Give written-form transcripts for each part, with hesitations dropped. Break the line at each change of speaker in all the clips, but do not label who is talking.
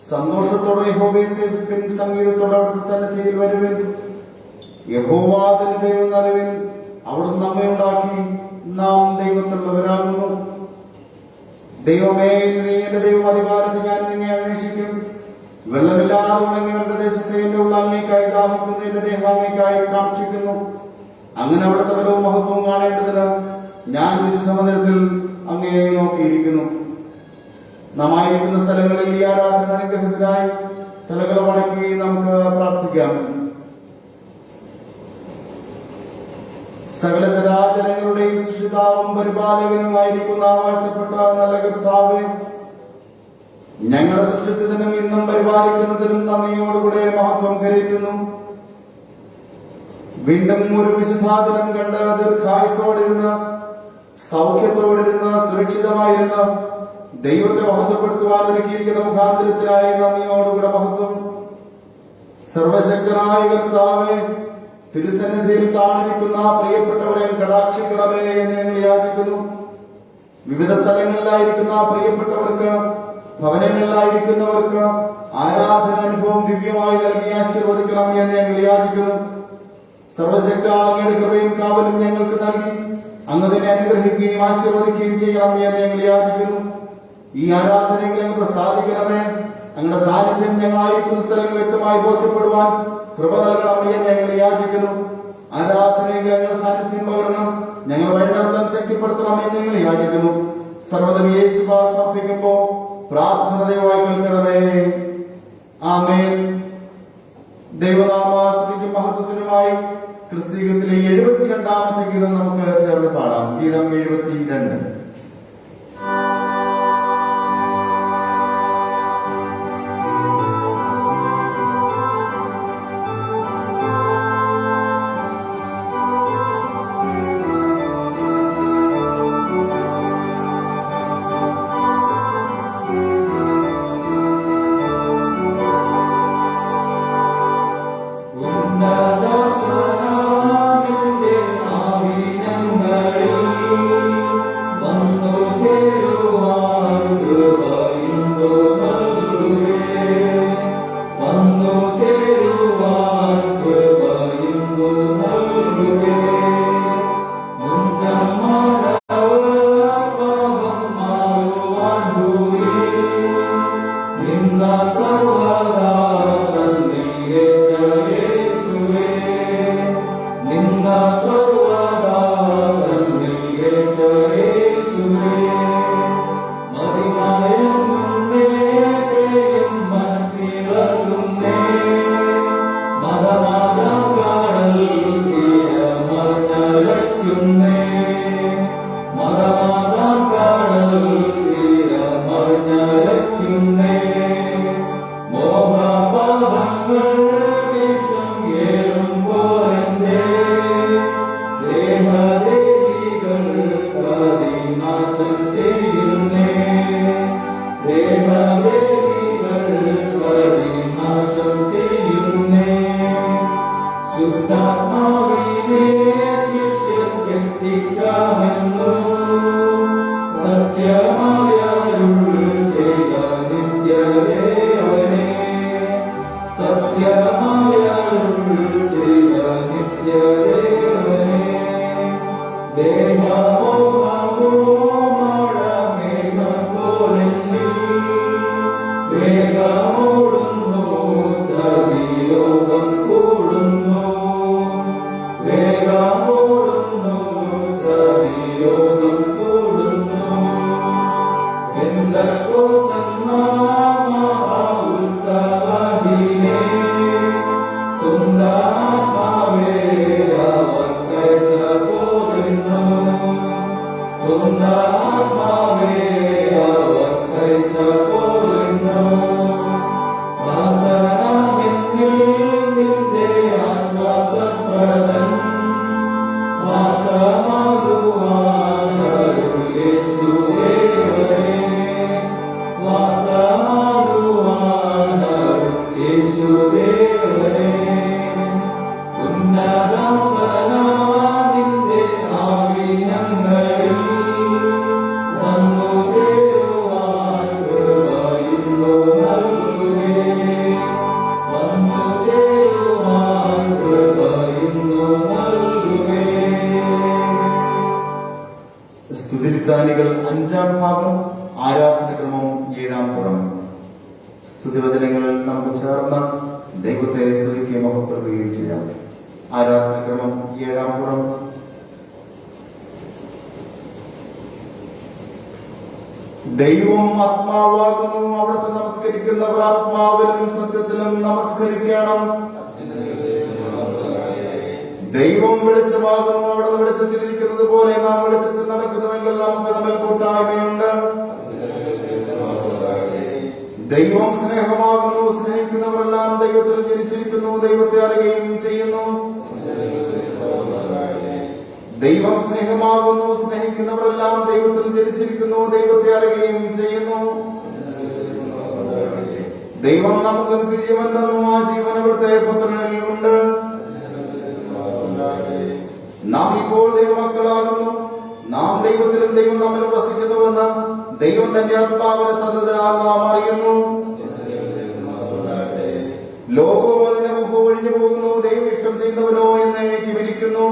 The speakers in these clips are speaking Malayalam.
സന്തോഷത്തോടെ യഹോവയെ സേവിപ്പിൻ, സംഗീതത്തോടെ അവിടുത്തെ സന്നിധിയിൽ വരുവിൻ. യഹോവ തന്നെ ദൈവം അറിവിൻ, അവിടുന്ന് നമ്മെ ഉണ്ടാക്കി, നാം ദൈവത്തിലുള്ളവരാകുന്നു. ദൈവമേ, നീ എന്റെ ദൈവം, അധികാരത്തിൽ ഞാൻ നിന്നെ അന്വേഷിക്കും. വെള്ളമില്ലാതെ ഉണങ്ങിയവരുടെ ദേശത്തെ എന്റെ ഉള്ള അങ്ങേക്കായി ദാഹിക്കുന്നു, എന്റെ ദേഹം അങ്ങേക്കായി കാക്ഷിക്കുന്നു. അങ്ങനെ അവിടുത്തെ ബലവും മഹത്വവും കാണേണ്ടതിന് ഞാൻ വിശുദ്ധ മന്ദിരത്തിൽ അങ്ങയെ നോക്കിയിരിക്കുന്നു. നാം ആയിരിക്കുന്ന സ്ഥലങ്ങളിൽ ഈ ആരാധന അനുഗ്രഹത്തിനായി തലകൾ വണക്കി നമുക്ക് പ്രാർത്ഥിക്കാം. സകല ചരാചരങ്ങളുടെയും സൃഷ്ടിതാവും പരിപാലകനുമായിരിക്കുന്ന വാഴ്ത്തപ്പെട്ട നല്ല കർത്താവേ, ഞങ്ങളെ സൃഷ്ടിച്ചതിനും ഇന്നും പരിപാലിക്കുന്നതിനും നന്ദിയോടുകൂടെ മഹത്വം കരയറ്റുന്നു. വീണ്ടും ഒരു വിശുദ്ധാദിനം കണ്ട് ദീർഘായുസോടിരുന്ന് സൗഖ്യത്തോടിരുന്ന് സുരക്ഷിതമായിരുന്ന് ദൈവത്തെ മഹത്വപ്പെടുത്തുവാൻ ഒരുക്കിയിരിക്കുന്ന മുഖാന്തരത്തിനായി നന്ദിയോടുകൂടെ മഹത്വം. സർവശക്തനായ കർത്താവേ, തിരുസന്നിധിയിൽ താണിരിക്കുന്ന പ്രിയപ്പെട്ടവരെ കടാക്ഷിക്കണമേ എന്ന് ഞങ്ങൾ യാചിക്കുന്നു. വിവിധ സ്ഥലങ്ങളിലായിരിക്കുന്ന പ്രിയപ്പെട്ടവർക്ക്, ഭവനങ്ങളിലായിരിക്കുന്നവർക്ക് ആരാധന അനുഭവം ദിവ്യമായി നൽകി ആശീർവദിക്കണം എന്ന് ഞങ്ങൾ യാചിക്കുന്നു. സർവശക്ത അങ്ങയുടെ കൃപയും കാവലും ഞങ്ങൾക്ക് നൽകി അങ്ങ് തന്നെ അനുഗ്രഹിക്കുകയും ആശീർവദിക്കുകയും ചെയ്യണം എന്ന് ഞങ്ങൾ യാചിക്കുന്നു. ഈ ആരാധനകളെ ഞങ്ങൾ പ്രസാദിക്കണമേ. അങ്ങയുടെ സാന്നിധ്യം ഞങ്ങളായിരിക്കുന്ന സ്ഥലങ്ങൾ വ്യക്തമായി ബോധ്യപ്പെടുവാൻ കൃപ നൽകണം എന്ന് ഞങ്ങൾ യാചിക്കുന്നു. ആരാധനയിൽ ഞങ്ങളുടെ സാന്നിധ്യം പകരണം, ഞങ്ങൾ വഴി നടത്താൻ ശക്തിപ്പെടുത്തണം എന്ന് ഞങ്ങൾ യാചിക്കുന്നു. സർവ്വതും യേശുവാ സമർപ്പിക്കുമ്പോ പ്രാർത്ഥന ദയവായി കേൾക്കണമേ. ആമേൻ. ദൈവനാമസ്തുതിക്കും മഹത്വത്തിനുമായി ക്രിസ്തീയത്തിലെ 72ാമത്തെ ഗീതം നമുക്ക് ചേർന്ന് പാടാം. ഗീതം 72.
Hallelujah.
വാഗ്ദാനികൾ 5-ാം ഭാഗം, ആരാധനക്രമം 7-ാം പുറം. സ്തുതിവചനങ്ങളിൽ നമുക്ക് ചേർന്ന് ദൈവത്തെ സ്തുതിക്കുകയും മഹത്വപ്പെടുത്തുകയും ചെയ്യാം. ആരാധനക്രമം 7-ാം പുറം. ദൈവം ആത്മാവാകുന്നു, അവിടുത്തെ നമസ്കരിക്കുന്നവർ ആത്മാവിലും സത്യത്തിലും നമസ്കരിക്കണം. ദൈവം വെളിച്ചമാകുന്നു, അവിടെ വെളിച്ചത്തിലിരിക്കുന്നത് പോലെ നാം വെളിച്ചത്തിൽ നടക്കുന്നുവെങ്കിൽ നമുക്ക് തമ്മിൽ കൂട്ടായ്മയുണ്ട്. ദൈവം സ്നേഹമാകുന്നു, സ്നേഹിക്കുന്നവരെല്ലാം ദൈവത്തിൽ ജനിച്ചിരിക്കുന്നു, ദൈവത്തെ അറിയുകയും ചെയ്യുന്നു. ദൈവം സ്നേഹമാകുന്നു, സ്നേഹിക്കുന്നവരെല്ലാം ദൈവത്തിൽ ജനിച്ചിരിക്കുന്നു, ദൈവത്തെ അറിയുകയും ചെയ്യുന്നു. ദൈവം നമുക്ക് നിത്യജീവൻ തന്നു, ആ ജീവൻ അവിടുത്തെ പുത്രനിൽ ഉണ്ട്. നാം ഇപ്പോൾ ദൈവമക്കളാകുന്നു, നാം ദൈവത്തിലും ദൈവം നമ്മിൽ വസിക്കുന്നുവെന്ന് ദൈവം തന്റെ ആത്മാവിനെ തന്നതിനാൽ നാം അറിയുന്നു. ലോകവും അതിന്റെ മുമ്പ് ഒഴിഞ്ഞു പോകുന്നു, ദൈവം ഇഷ്ടം ചെയ്യുന്നവനോ എന്നേക്ക് വിരിക്കുന്നു.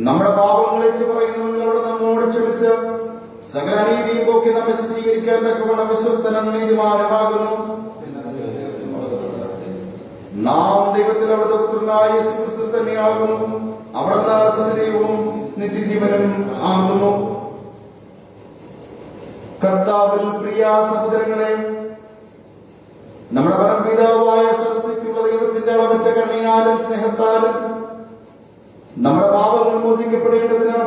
നമ്മുടെ പാപങ്ങളെ പറയുന്നവരിൽ അവിടെ നമ്മോട് ക്ഷമിച്ച് സകല നീതിയും പോക്കി നമ്മെ ശുദ്ധീകരിക്കാൻ തക്കവണ്ണം വിശ്വസ്തനും നീതിമാനുമാകുന്നു. നാം ദൈവത്തിൽ അവിടുത്തെ പുത്രനായ യേശുക്രിസ്തു തന്നെയാകുന്നു, അവിടുന്ന് സത്യദൈവവും നിത്യജീവനും ആകുന്നു. കർത്താവിൽ പ്രിയ സഹോദരങ്ങളെ, നമ്മുടെ പരമപിതാവായ സർവശക്തിയുള്ള ദൈവത്തിന്റെ അളവറ്റ കരുണയാലും സ്നേഹത്താലും നമ്മുടെ പാപങ്ങൾ മോചിക്കപ്പെടേണ്ടതിന്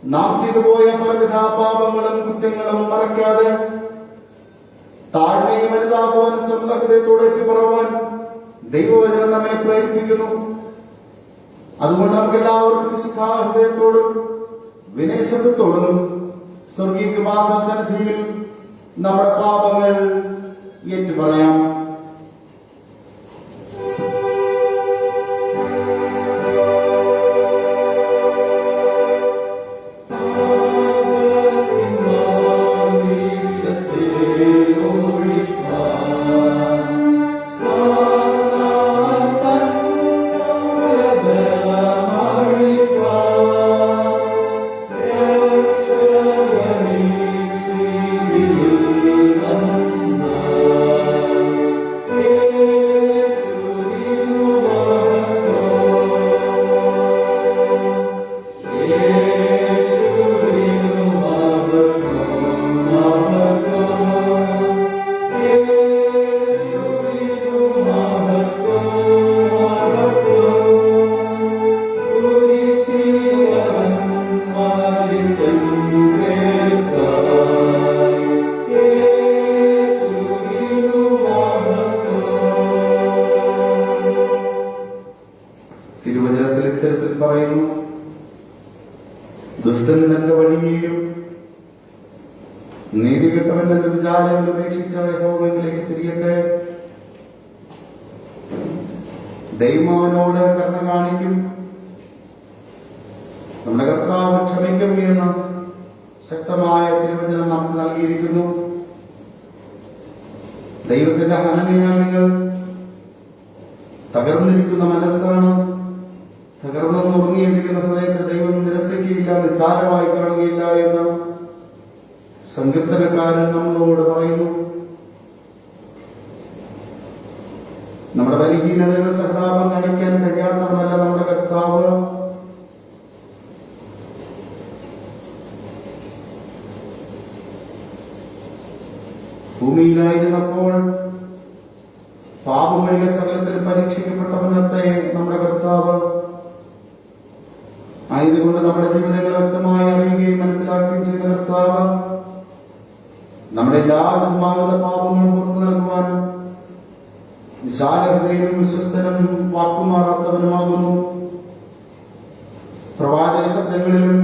നാം ചെയ്തുപോയ പലവിധ പാപങ്ങളും കുറ്റങ്ങളും മറക്കാതെ താഴ്മയും അനുതാപവും സ്വന്തം ഹൃദയത്തോടെ ഏറ്റുപറവാൻ ദൈവവചനം നമ്മെ പ്രേരിപ്പിക്കുന്നു. അതുകൊണ്ട് നമുക്ക് എല്ലാവർക്കും വിശുദ്ധ ഹൃദയത്തോടും വിനയശബ്ദത്തോടും സ്വർഗീയ കൃപാസനസന്നിധിയിൽ നമ്മുടെ പാപങ്ങൾ ഏറ്റുപറയാം. തിരുവചനത്തിൽ ഇത്തരത്തിൽ പറയുന്നു: ദുഷ്ടൻ തന്റെ വഴിയെയും നീതികെട്ടവൻ തന്റെ വിചാരങ്ങൾ ഉപേക്ഷിച്ച യഹോവയിലേക്ക് തിരിയട്ടെ. ദൈവം അവനോട് കരുണ കാണിക്കും, നമ്മുടെ കർത്താവ് ക്ഷമിക്കും എന്ന് ശക്തമായ തിരുവചനം നമുക്ക് നൽകിയിരിക്കുന്നു. ദൈവത്തിന്റെ ഹനനയാളികൾ തകർന്നിരിക്കുന്ന മനസ്സാണ്, തകർന്നുറങ്ങിയിരിക്കുന്ന ഹൃദയത്തെ ദൈവം നിരസിക്കുകയില്ല, നിസ്സാരമായി കാണുകയില്ല എന്ന് സങ്കീർത്തനക്കാരൻ നമ്മളോട് പറയുന്നു. നമ്മുടെ ബലഹീനതയുടെ സഹതാപം കാണിക്കാൻ കഴിയാത്തവനല്ല നമ്മുടെ കർത്താവ്. ഭൂമിയിലായിരുന്നപ്പോൾ പാപമഴിക സകലത്തിൽ പരീക്ഷിക്കപ്പെട്ടവനത്തെ നമ്മുടെ കർത്താവ്. ആയതുകൊണ്ട് നമ്മുടെ ജീവിതങ്ങൾ വ്യക്തമായി അറിയുകയും മനസ്സിലാക്കുകയും ചെയ്യുന്ന കർത്താവ് നമ്മുടെ എല്ലാ വിധമാകുന്ന പാപങ്ങളും പുറത്തു നൽകുവാനും വിശാല ഹൃദയനും വിശ്വസ്തനും വാക്കുമാറാത്തവനുമാകുന്നു. പ്രവാചക ശബ്ദങ്ങളിലും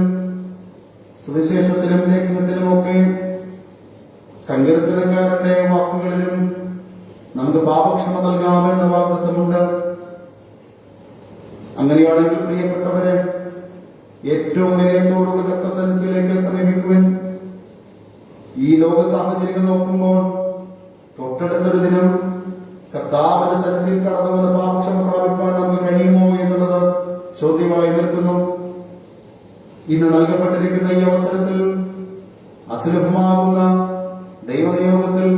സുവിശേഷത്തിലും ലേഖനത്തിലുമൊക്കെ സങ്കീർത്തനക്കാരന്റെ വാക്കുകളിലും നമുക്ക് പാപക്ഷമ നൽകാമെന്ന വാഗ്ദത്തമുണ്ട്. അങ്ങനെയാണെങ്കിൽ പ്രിയപ്പെട്ടവരെ, ഏറ്റവും വിനയത്തോടുള്ള കർത്തസന്നിധിയിലേക്ക് സമീപിക്കുവാൻ ഈ ലോക സാഹചര്യങ്ങൾ നോക്കുമ്പോൾ തൊട്ടടുത്തൊരു ദിനം കർത്താവിന്റെ സന്നിധിയിൽ കടന്നു വന്ന് പാപക്ഷമ പ്രാപിപ്പാൻ നമുക്ക് കഴിയുമോ എന്നുള്ളത് ചോദ്യമായി നിൽക്കുന്നു. ഇന്ന് നൽകപ്പെട്ടിരിക്കുന്ന ഈ അവസരത്തിൽ അസുലഭമാകുന്ന ദൈവനിയോഗത്തിൽ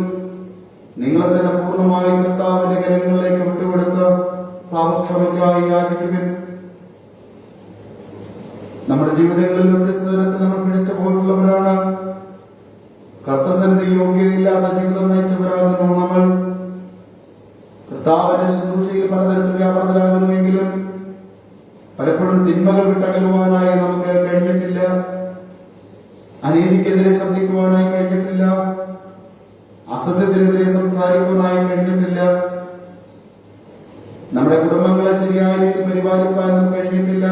നിങ്ങളെ തന്നെ പൂർണ്ണമായി കർത്താവിന്റെ കരങ്ങളിലേക്ക് വിട്ടുകൊടുത്ത് പാപക്ഷമയ്ക്കായി യാചിക്കുവിൻ. നമ്മുടെ ജീവിതങ്ങളിൽ വ്യത്യസ്ത തരത്തിൽ നമ്മൾ പിടിച്ചു പോയിട്ടുള്ളവരാണ്. കർത്തസന്നിധി യോഗ്യതയില്ലാത്ത ജീവിതം നയിച്ചവരാകുന്നു നമ്മൾ. കർത്താവിന്റെ ശുശ്രൂഷയിൽ പലതരത്തിൽ വ്യാപൃതരാകുന്നുവെങ്കിലും പലപ്പോഴും തിന്മകൾ വിട്ടകലുവാനായി നമുക്ക് കഴിഞ്ഞിട്ടില്ല. അനീതിക്കെതിരെ ശബ്ദിക്കുവാനായി കഴിഞ്ഞിട്ടില്ല. അസത്യത്തിനെതിരെ സംസാരിക്കുവാനായി കഴിഞ്ഞിട്ടില്ല. നമ്മുടെ കുടുംബങ്ങളെ ശരിയായ രീതിയിൽ പരിപാലിക്കാൻ കഴിഞ്ഞിട്ടില്ല.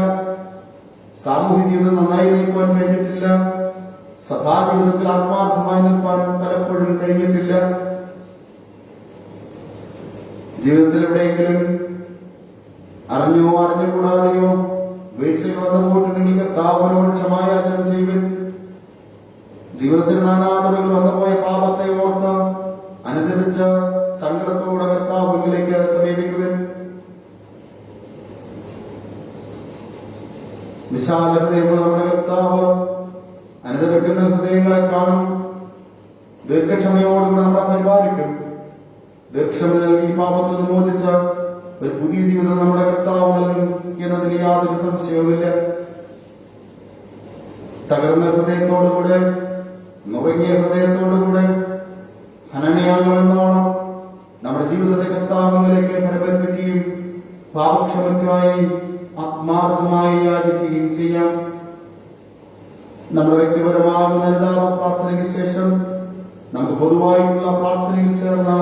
സാമൂഹ്യ ജീവിതം നന്നായി നയിക്കുവാൻ കഴിഞ്ഞിട്ടില്ല. സഭാജീവിതത്തിൽ ആത്മാർത്ഥമായി നിൽക്കാൻ പലപ്പോഴും കഴിഞ്ഞിട്ടില്ല. ജീവിതത്തിൽ എവിടെയെങ്കിലും അറിഞ്ഞോ അറിഞ്ഞുകൂടാതെയോ വീഴ്ചകൾ വന്നു പോയിട്ടുണ്ടെങ്കിൽ കർത്താവിനോട് ക്ഷമായാചനം ചെയ്യുവിൻ. ജീവിതത്തിൽ നാനാതുറകൾ വന്നുപോയ പാപത്തെ ഓർത്ത് അനുദപിച്ച സങ്കടത്തോടെ കർത്താവിലേക്ക് സമീപിക്കുവിൻ. വിശാല ഹൃദയമുള്ള നമ്മുടെ കർത്താവ് അനുദപിക്കുന്ന ഹൃദയങ്ങളെ കാണും. ദീർഘക്ഷമയോടുകൂടെ നമ്മളെ പരിപാലിക്കും. ദീർഘക്ഷമ നൽകി പാപത്തിൽ നിന്ന് മോചിച്ച ഒരു പുതിയ ജീവിതം നമ്മുടെ കർത്താവ് നൽകും എന്നതിൽ യാതൊരു സംശയവുമില്ല. തകർന്ന ഹൃദയത്തോടുകൂടെ നുറങ്ങിയ ഹൃദയത്തോടുകൂടെ ഹനനയാകുമെന്നോണം നമ്മുടെ ജീവിതത്തെ കർത്താവിലേക്ക് പരിപാലിക്കുകയും പാപക്ഷമയ്ക്കായി ആത്മാർത്ഥമായി യാചിക്കുകയും ചെയ്യാം. നമ്മുടെ വ്യക്തിപരമാകുന്ന എല്ലാ പ്രാർത്ഥനയ്ക്ക് ശേഷം നമുക്ക് പൊതുവായിട്ടുള്ള പ്രാർത്ഥനയിൽ ചേർന്ന്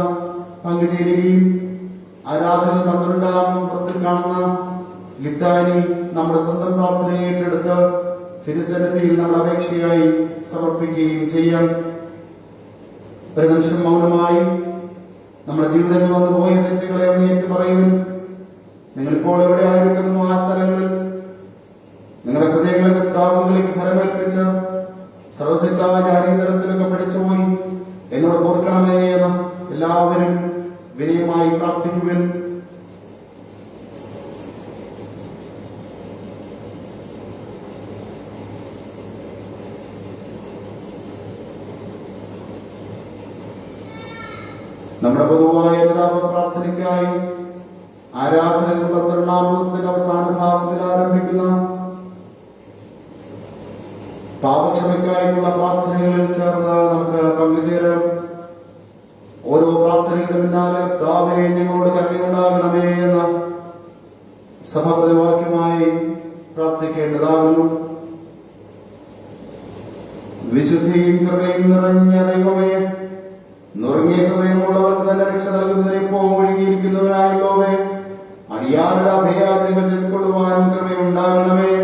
പങ്കുചേരുകയും ആരാധന 12-ാം നമ്പറിൽ കാണുന്ന ലിത്താനി നമ്മുടെ സ്വന്തം പ്രാർത്ഥനയെ ഏറ്റെടുത്ത് തിരുസന്നിധിയിൽ നമ്മുടെ അപേക്ഷയായി സമർപ്പിക്കുകയും ചെയ്യാം. ഒരു നിമിഷം മൗനമായി നമ്മുടെ ജീവിതത്തിൽ വന്നു പോയ തെറ്റുകളെ ഒന്ന് ഏറ്റു പറയുവിൻ. നിങ്ങളിപ്പോൾ എവിടെ ആയിരിക്കുന്നു ആ സ്ഥലങ്ങളിൽ നിങ്ങളുടെ ഹൃദയങ്ങളെ കർത്താവിലേക്ക് ഫലമേൽപ്പിച്ച് സർവസിദ്ധായ അനന്തരത്തിലൊക്കെ പഠിച്ചുപോയി എന്നോട് ഓർക്കണമേ എന്ന് എല്ലാവരും വിനയമായി പ്രാർത്ഥിക്കുവിൻ. നമ്മുടെ പൊതുവായ അനുതാപ പ്രാർത്ഥനയ്ക്കായി ആരാധനകൾ 12-ാം അവസാന ഭാഗത്തിൽ ആരംഭിക്കുന്ന പാപക്ഷമയ്ക്കായിട്ടുള്ള പ്രാർത്ഥനകളിൽ ചേർന്ന് നമുക്ക് പങ്കുചേരാം. ഓരോ പ്രാർത്ഥനയുടെ പിന്നാലെ കർത്താവേ ഞങ്ങളോട് കരുണയുണ്ടാകണമേ എന്ന സഭാപ്രതിവാക്യമായി പ്രാർത്ഥിക്കേണ്ടതാകുന്നു. വിശുദ്ധിയും കൃപയും നിറഞ്ഞ ദൈവമേ, നുറങ്ങിയ ഹൃദയമുള്ളവർക്ക് തന്നെ രക്ഷ നൽകുന്നതിന് ഇപ്പോൾ ഒഴുകിയിരിക്കുന്നവനായുള്ളവേ, അടിയാറുടെ അഭയാചനകൾ ചെക്കൊള്ളുവാൻ കൃപയുണ്ടാകണമേ.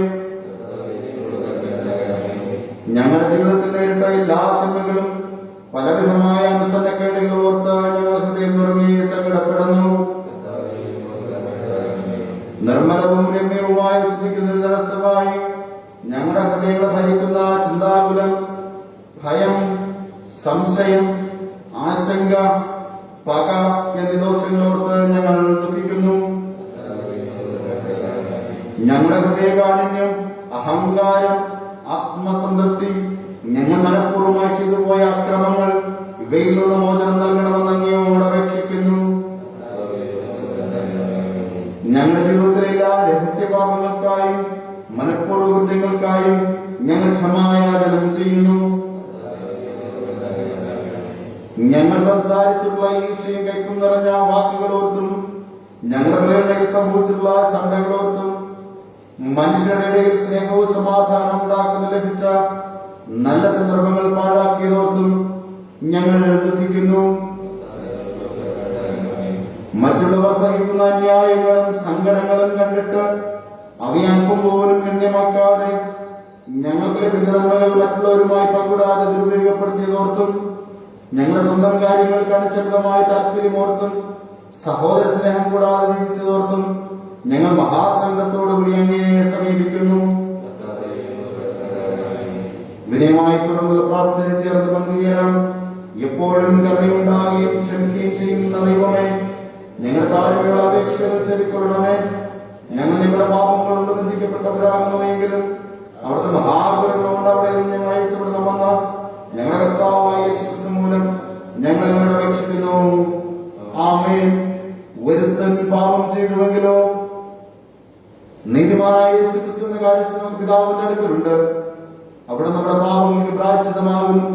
ഞങ്ങളുടെ ജീവിതത്തിൽ നേരിട്ട എല്ലാ തിന്മകളും പലവിധമായ അനുസരണക്കേടുകൾ ഓർത്ത് ഞങ്ങൾ ഹൃദയം നുറങ്ങി സങ്കടപ്പെടുന്നു. നിർമ്മലവും രമ്യവുമായി ചിന്തിക്കുന്നതിന് തടസ്സമായി ഞങ്ങളുടെ ഹൃദയങ്ങളെ ഭരിക്കുന്ന ചിന്താകുലം, ഭയം, സംശയം, ആശങ്ക, പക എന്നീ ദോഷങ്ങളോർത്ത് ഞങ്ങൾ ദുഃഖിക്കുന്നു. ഞങ്ങളുടെ ഹൃദയകാഠിന്യം, അഹങ്കാരം, ആത്മസംതൃപ്തി, ഞങ്ങൾ മനഃപൂർവ്വമായി ചെയ്തുപോയ അക്രമങ്ങൾ, ഇവയിൽ നിന്ന് മോചനം നൽകണമെന്ന് അങ്ങയോട് അപേക്ഷിക്കുന്നു. ഞങ്ങളുടെ ജീവിതത്തിലെ എല്ലാ രഹസ്യപാപങ്ങൾക്കായും മനഃപൂർവ്വ കൃത്യങ്ങൾക്കായും ഞങ്ങൾ ക്ഷമായാചനം ചെയ്യുന്നു. ഞങ്ങൾ സംസാരിച്ചിട്ടുള്ള ഈ വിഷയം കൈക്കും നിറഞ്ഞ വാക്കുകളോർത്തും ഞങ്ങളുടെ ഇടയിൽ സംഭവിച്ചിട്ടുള്ള ശങ്കകളോർത്തും മനുഷ്യരുടെ ഇടയിൽ സ്നേഹവും സമാധാനം ഉണ്ടാക്കുന്ന ലഭിച്ച നല്ല സന്ദർഭങ്ങൾ പാഴാക്കിയതോർത്തും ഞങ്ങൾ ദുഃഖിക്കുന്നു. മറ്റുള്ളവർ സഹിക്കുന്ന അന്യായങ്ങളും സങ്കടങ്ങളും കണ്ടിട്ട് അവയെ അല്പം പോലും ഗണ്യമാക്കാതെ ഞങ്ങൾക്ക് ലഭിച്ച നന്മകൾ മറ്റുള്ളവരുമായി പങ്കിടാതെ ദുരുപയോഗപ്പെടുത്തിയതോർത്തും ഞങ്ങളുടെ സ്വന്തം കാര്യങ്ങൾ കാണിച്ചമായ താല്പര്യമോർത്തും സഹോദര സ്നേഹം കൂടാതെ ജീവിച്ചതോർത്തും ഞങ്ങൾ മഹാസംഘത്തോടുകൂടി അങ്ങയെ സമീപിക്കുന്നു. വിനയമായി തുടർന്നുള്ള പ്രാർത്ഥനയിൽ ചേർന്ന് പങ്കുചേരാം. എപ്പോഴും കരുണയുണ്ടാകുകയും ക്ഷമിക്കുകയും ചെയ്യുന്ന ദൈവമേ, ഞങ്ങളുടെ താഴ്മയുള്ള അപേക്ഷകൾ ചെവിക്കൊള്ളണമേ. ഞങ്ങൾ ഞങ്ങളുടെ പാപങ്ങളോട് ബന്ധിക്കപ്പെട്ടവരാകുന്നുവെങ്കിലും അവിടുത്തെ മഹാപുരങ്ങളുണ്ട് അവിടെ നിന്ന് ഞങ്ങൾ അയച്ചുവിടണമെന്ന് ഞങ്ങളുടെ കർത്താവായ യേശുക്രിസ്തു മൂലം ഞങ്ങൾ നിങ്ങളോട് അപേക്ഷിക്കുന്നു. ആമേൻ. ഒരുത്തൻ പാപം ചെയ്തുവെങ്കിലോ നീതിമാനായ യേശുക്രിസ്തുവിന്റെ കാര്യസ്ഥനം പിതാവിന്റെ അടുക്കലുണ്ട്. അവിടെ നമ്മുടെ പാപങ്ങൾക്ക് പ്രായശ്ചിത്തമാകുന്നു.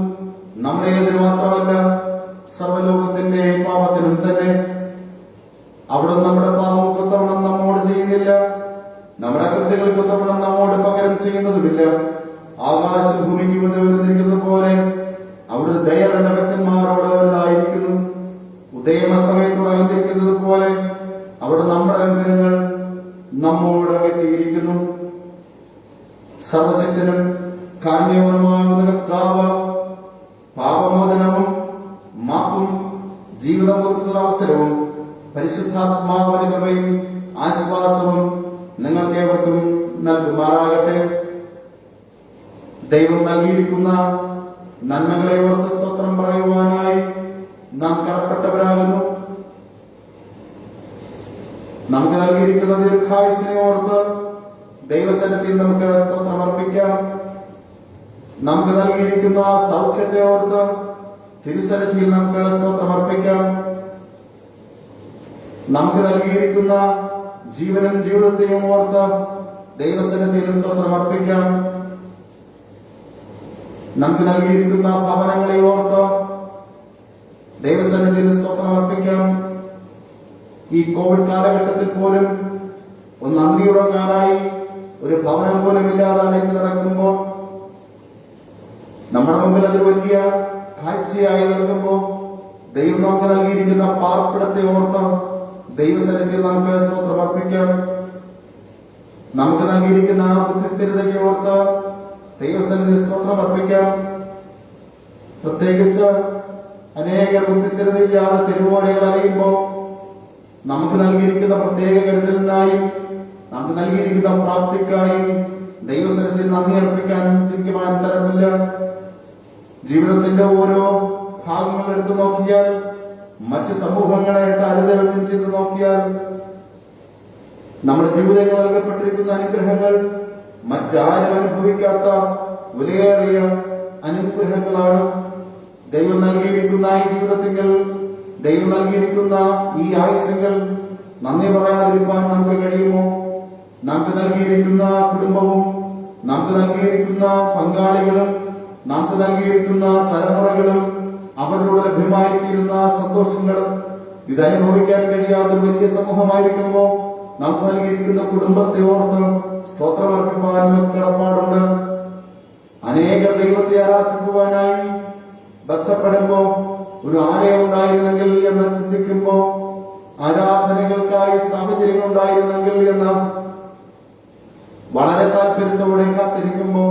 നമ്മുടെ ഏതിന് മാത്രമല്ല സർവ്വലോകത്തിന്റെ പാപത്തിനും തന്നെ. അവിടെ നമ്മുടെ പാപം കൊത്തവണ്ണം നമ്മോട് ചെയ്യുന്നില്ല, നമ്മുടെ കൃത്യങ്ങൾ കൊത്തവണ്ണം നമ്മോട് പകരം ചെയ്യുന്നതുമില്ല. ആകാശം ഭൂമിക്ക് വേർതിരിക്കുന്നത് പോലെ അവിടുത്തെ ദയ തന്റെ ഭക്തന്മാരോട് വലുതായിരിക്കുന്നു. ഉദയമസ്തമയത്തോട് അകന്നിരിക്കുന്നത് പോലെ അവിടെ നമ്മുടെ ലംഘനങ്ങൾ നമ്മോട് അകറ്റിയിരിക്കുന്നു. സർവശക്തനും കാരുണ്യവാനുമാകുന്ന കർത്താവ് പാപമോചനവും മാപ്പും ജീവിതം പുതുക്കുന്ന അവസരവും പരിശുദ്ധാത്മാവിന്റെ കൃപയും ആശ്വാസവും നിങ്ങൾക്കേവർക്കും നൽകുമാറാകട്ടെ. ദൈവം നൽകിയിരിക്കുന്ന നന്മകളെ ഓർത്ത് സ്തോത്രം പറയുവാനായി നാം കടപ്പെട്ടവരാകുന്നു. നമുക്ക് നൽകിയിരിക്കുന്ന ദീർഘായുസിനെ ഓർത്ത് ദൈവസന്നിധിയിൽ നമുക്ക് സ്തോത്രം അർപ്പിക്കാം. നമുക്ക് നൽകിയിരിക്കുന്ന സൗഖ്യത്തെ ഓർത്ത് തിരുസന്നിധിയിൽ നമുക്ക് സ്തോത്രം അർപ്പിക്കാം. നമുക്ക് നൽകിയിരിക്കുന്ന ജീവനും ജീവിതത്തെയും ഓർത്ത് ദൈവസന്നിധിയിൽ സ്തോത്രം അർപ്പിക്കാം. നമുക്ക് നൽകിയിരിക്കുന്ന ഭവനങ്ങളെ ഓർത്ത് ദൈവസന്നിധിയിൽ സ്തോത്രം അർപ്പിക്കാം. ഈ കോവിഡ് കാലഘട്ടത്തിൽ പോലും ഒന്ന് അന്തിയുറങ്ങാനായി ഒരു ഭവനം പോലും ഇല്ലാതെ അലഞ്ഞു നടക്കുമ്പോൾ നമ്മുടെ മുമ്പിൽ അത് വലിയ കാഴ്ചയായി നൽകുമ്പോൾ ദൈവം നമുക്ക് നൽകിയിരിക്കുന്ന പാർപ്പിടത്തെ ഓർത്ത് ദൈവസന്നിധിയിൽ നമുക്ക് സ്തോത്രം അർപ്പിക്കാം. നമുക്ക് നൽകിയിരിക്കുന്ന ബുദ്ധിസ്ഥിരതയ്ക്ക് ഓർത്ത് ദൈവസന്നിധിയിൽ സ്തോത്രം അർപ്പിക്കാം. പ്രത്യേകിച്ച് അനേക ബുദ്ധിസ്ഥിരതയില്ലാതെ തെരുവോരകൾ അലയുമ്പോൾ നമുക്ക് നൽകിയിരിക്കുന്ന പ്രത്യേക കരുതലിനായും നമുക്ക് നൽകിയിരിക്കുന്ന പ്രാപ്തിക്കായും ദൈവസന്നിധിയിൽ നന്ദി അർപ്പിക്കാൻ തിരിക്കുവാൻ തരമില്ല. ജീവിതത്തിന്റെ ഓരോ ഭാഗങ്ങൾ എടുത്തു നോക്കിയാൽ, മറ്റ് സമൂഹങ്ങളെ താരതമ്യം ചെയ്ത് നോക്കിയാൽ നമ്മുടെ ജീവിതങ്ങൾ നൽകപ്പെട്ടിരിക്കുന്ന അനുഗ്രഹങ്ങൾ മറ്റാരും അനുഭവിക്കാത്ത വിലയേറിയ അനുഗ്രഹങ്ങളാണ്. ദൈവം നൽകിയിരിക്കുന്ന ഈ ജീവിതത്തിൽ, ദൈവം നൽകിയിരിക്കുന്ന ഈ ആയുസ്സുകൾ നന്ദി പറയാതിരിക്കാൻ നമുക്ക് കഴിയുമോ? നമുക്ക് നൽകിയിരിക്കുന്ന കുടുംബവും, നമുക്ക് നൽകിയിരിക്കുന്ന പങ്കാളികളും, നമുക്ക് നൽകിയിരിക്കുന്ന തലമുറകളും, അവരോട് ലഭ്യമായിത്തീരുന്ന സന്തോഷങ്ങളും ഇതനുഭവിക്കാൻ കഴിയാത്ത വലിയ സമൂഹമായിരിക്കുമ്പോ നമുക്ക് നൽകിയിരിക്കുന്ന കുടുംബത്തെ ഓർത്ത് സ്തോത്രമർപ്പിക്കാൻ നമുക്ക് കടപ്പാടുണ്ട്. അനേക ദൈവത്തെ ആരാധിക്കുവാനായി ബന്ധപ്പെടുമ്പോ ഒരു ആലയം ഉണ്ടായിരുന്നെങ്കിൽ എന്ന് ചിന്തിക്കുമ്പോ, ആരാധനകൾക്കായി സാഹചര്യങ്ങൾ ഉണ്ടായിരുന്നെങ്കിൽ എന്ന് വളരെ താല്പര്യത്തോടെ കാത്തിരിക്കുമ്പോ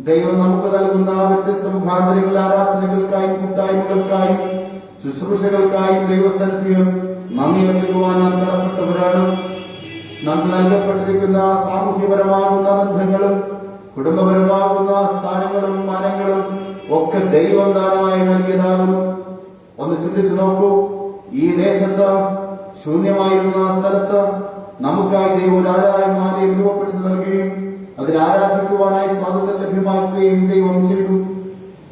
ദൈവം നമുക്ക് നൽകുന്ന വ്യത്യസ്ത മുഖാന്തരങ്ങൾ ആരാധനകൾക്കായും കൂട്ടായ്മകൾക്കായും ശുശ്രൂഷകൾക്കായും ദൈവസന്നിധിയും നന്ദി നൽകുവാൻ നാം കടപ്പെട്ടവരാണ്. നമുക്ക് നൽകപ്പെട്ടിരിക്കുന്ന സാമൂഹ്യപരമാകുന്ന ബന്ധങ്ങളും കുടുംബപരമാകുന്ന സ്ഥാനങ്ങളും മാനങ്ങളും ഒക്കെ ദൈവം ദാനമായി നൽകിയതാകുന്നു. ഒന്ന് ചിന്തിച്ചു നോക്കൂ. ഈ ദേശത്ത് ശൂന്യമായിരുന്ന സ്ഥലത്ത് നമുക്കായി ദൈവം ഒരു ആലയം രൂപപ്പെടുത്തി നൽകുകയും അതിൽ ആരാധിക്കുവാനായി സ്വാതന്ത്ര്യം ലഭ്യമാക്കുകയും ദൈവം ചെയ്തു.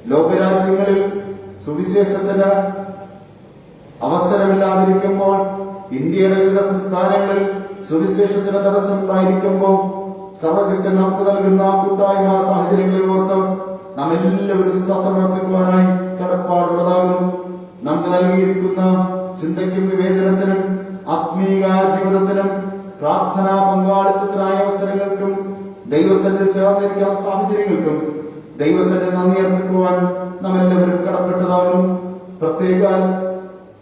ലോകരാജ്യങ്ങളിൽ സുവിശേഷത്തിന് അവസരമില്ലാതിരിക്കുമ്പോൾ, ഇന്ത്യയുടെ വിവിധ സംസ്ഥാനങ്ങളിൽ സുവിശേഷത്തിന് തടസ്സമുണ്ടായിരിക്കുമ്പോൾ, സർവശക്തൻ നമുക്ക് നൽകുന്ന കൂട്ടായ്മ സാഹചര്യങ്ങളിൽ ഓർത്ത് നാം എല്ലാവരും സ്തോത്രമർപ്പിക്കുവാനായി കടപ്പാടുള്ളതാകുന്നു. നമുക്ക് നൽകിയിരിക്കുന്ന ചിന്തയ്ക്കും വിവേചനത്തിനും ആത്മീയ ജീവിതത്തിനും പ്രാർത്ഥനാ പങ്കാളിത്തത്തിനായ അവസരങ്ങൾക്കും ദൈവസന്നിധി ചേർന്നിരിക്കുന്ന സാഹചര്യങ്ങൾക്കും ദൈവസന്നിധി നന്ദി അർപ്പിക്കുവാൻ നാം എല്ലാവരും കടപ്പെട്ടതാകുന്നു. പ്രത്യേക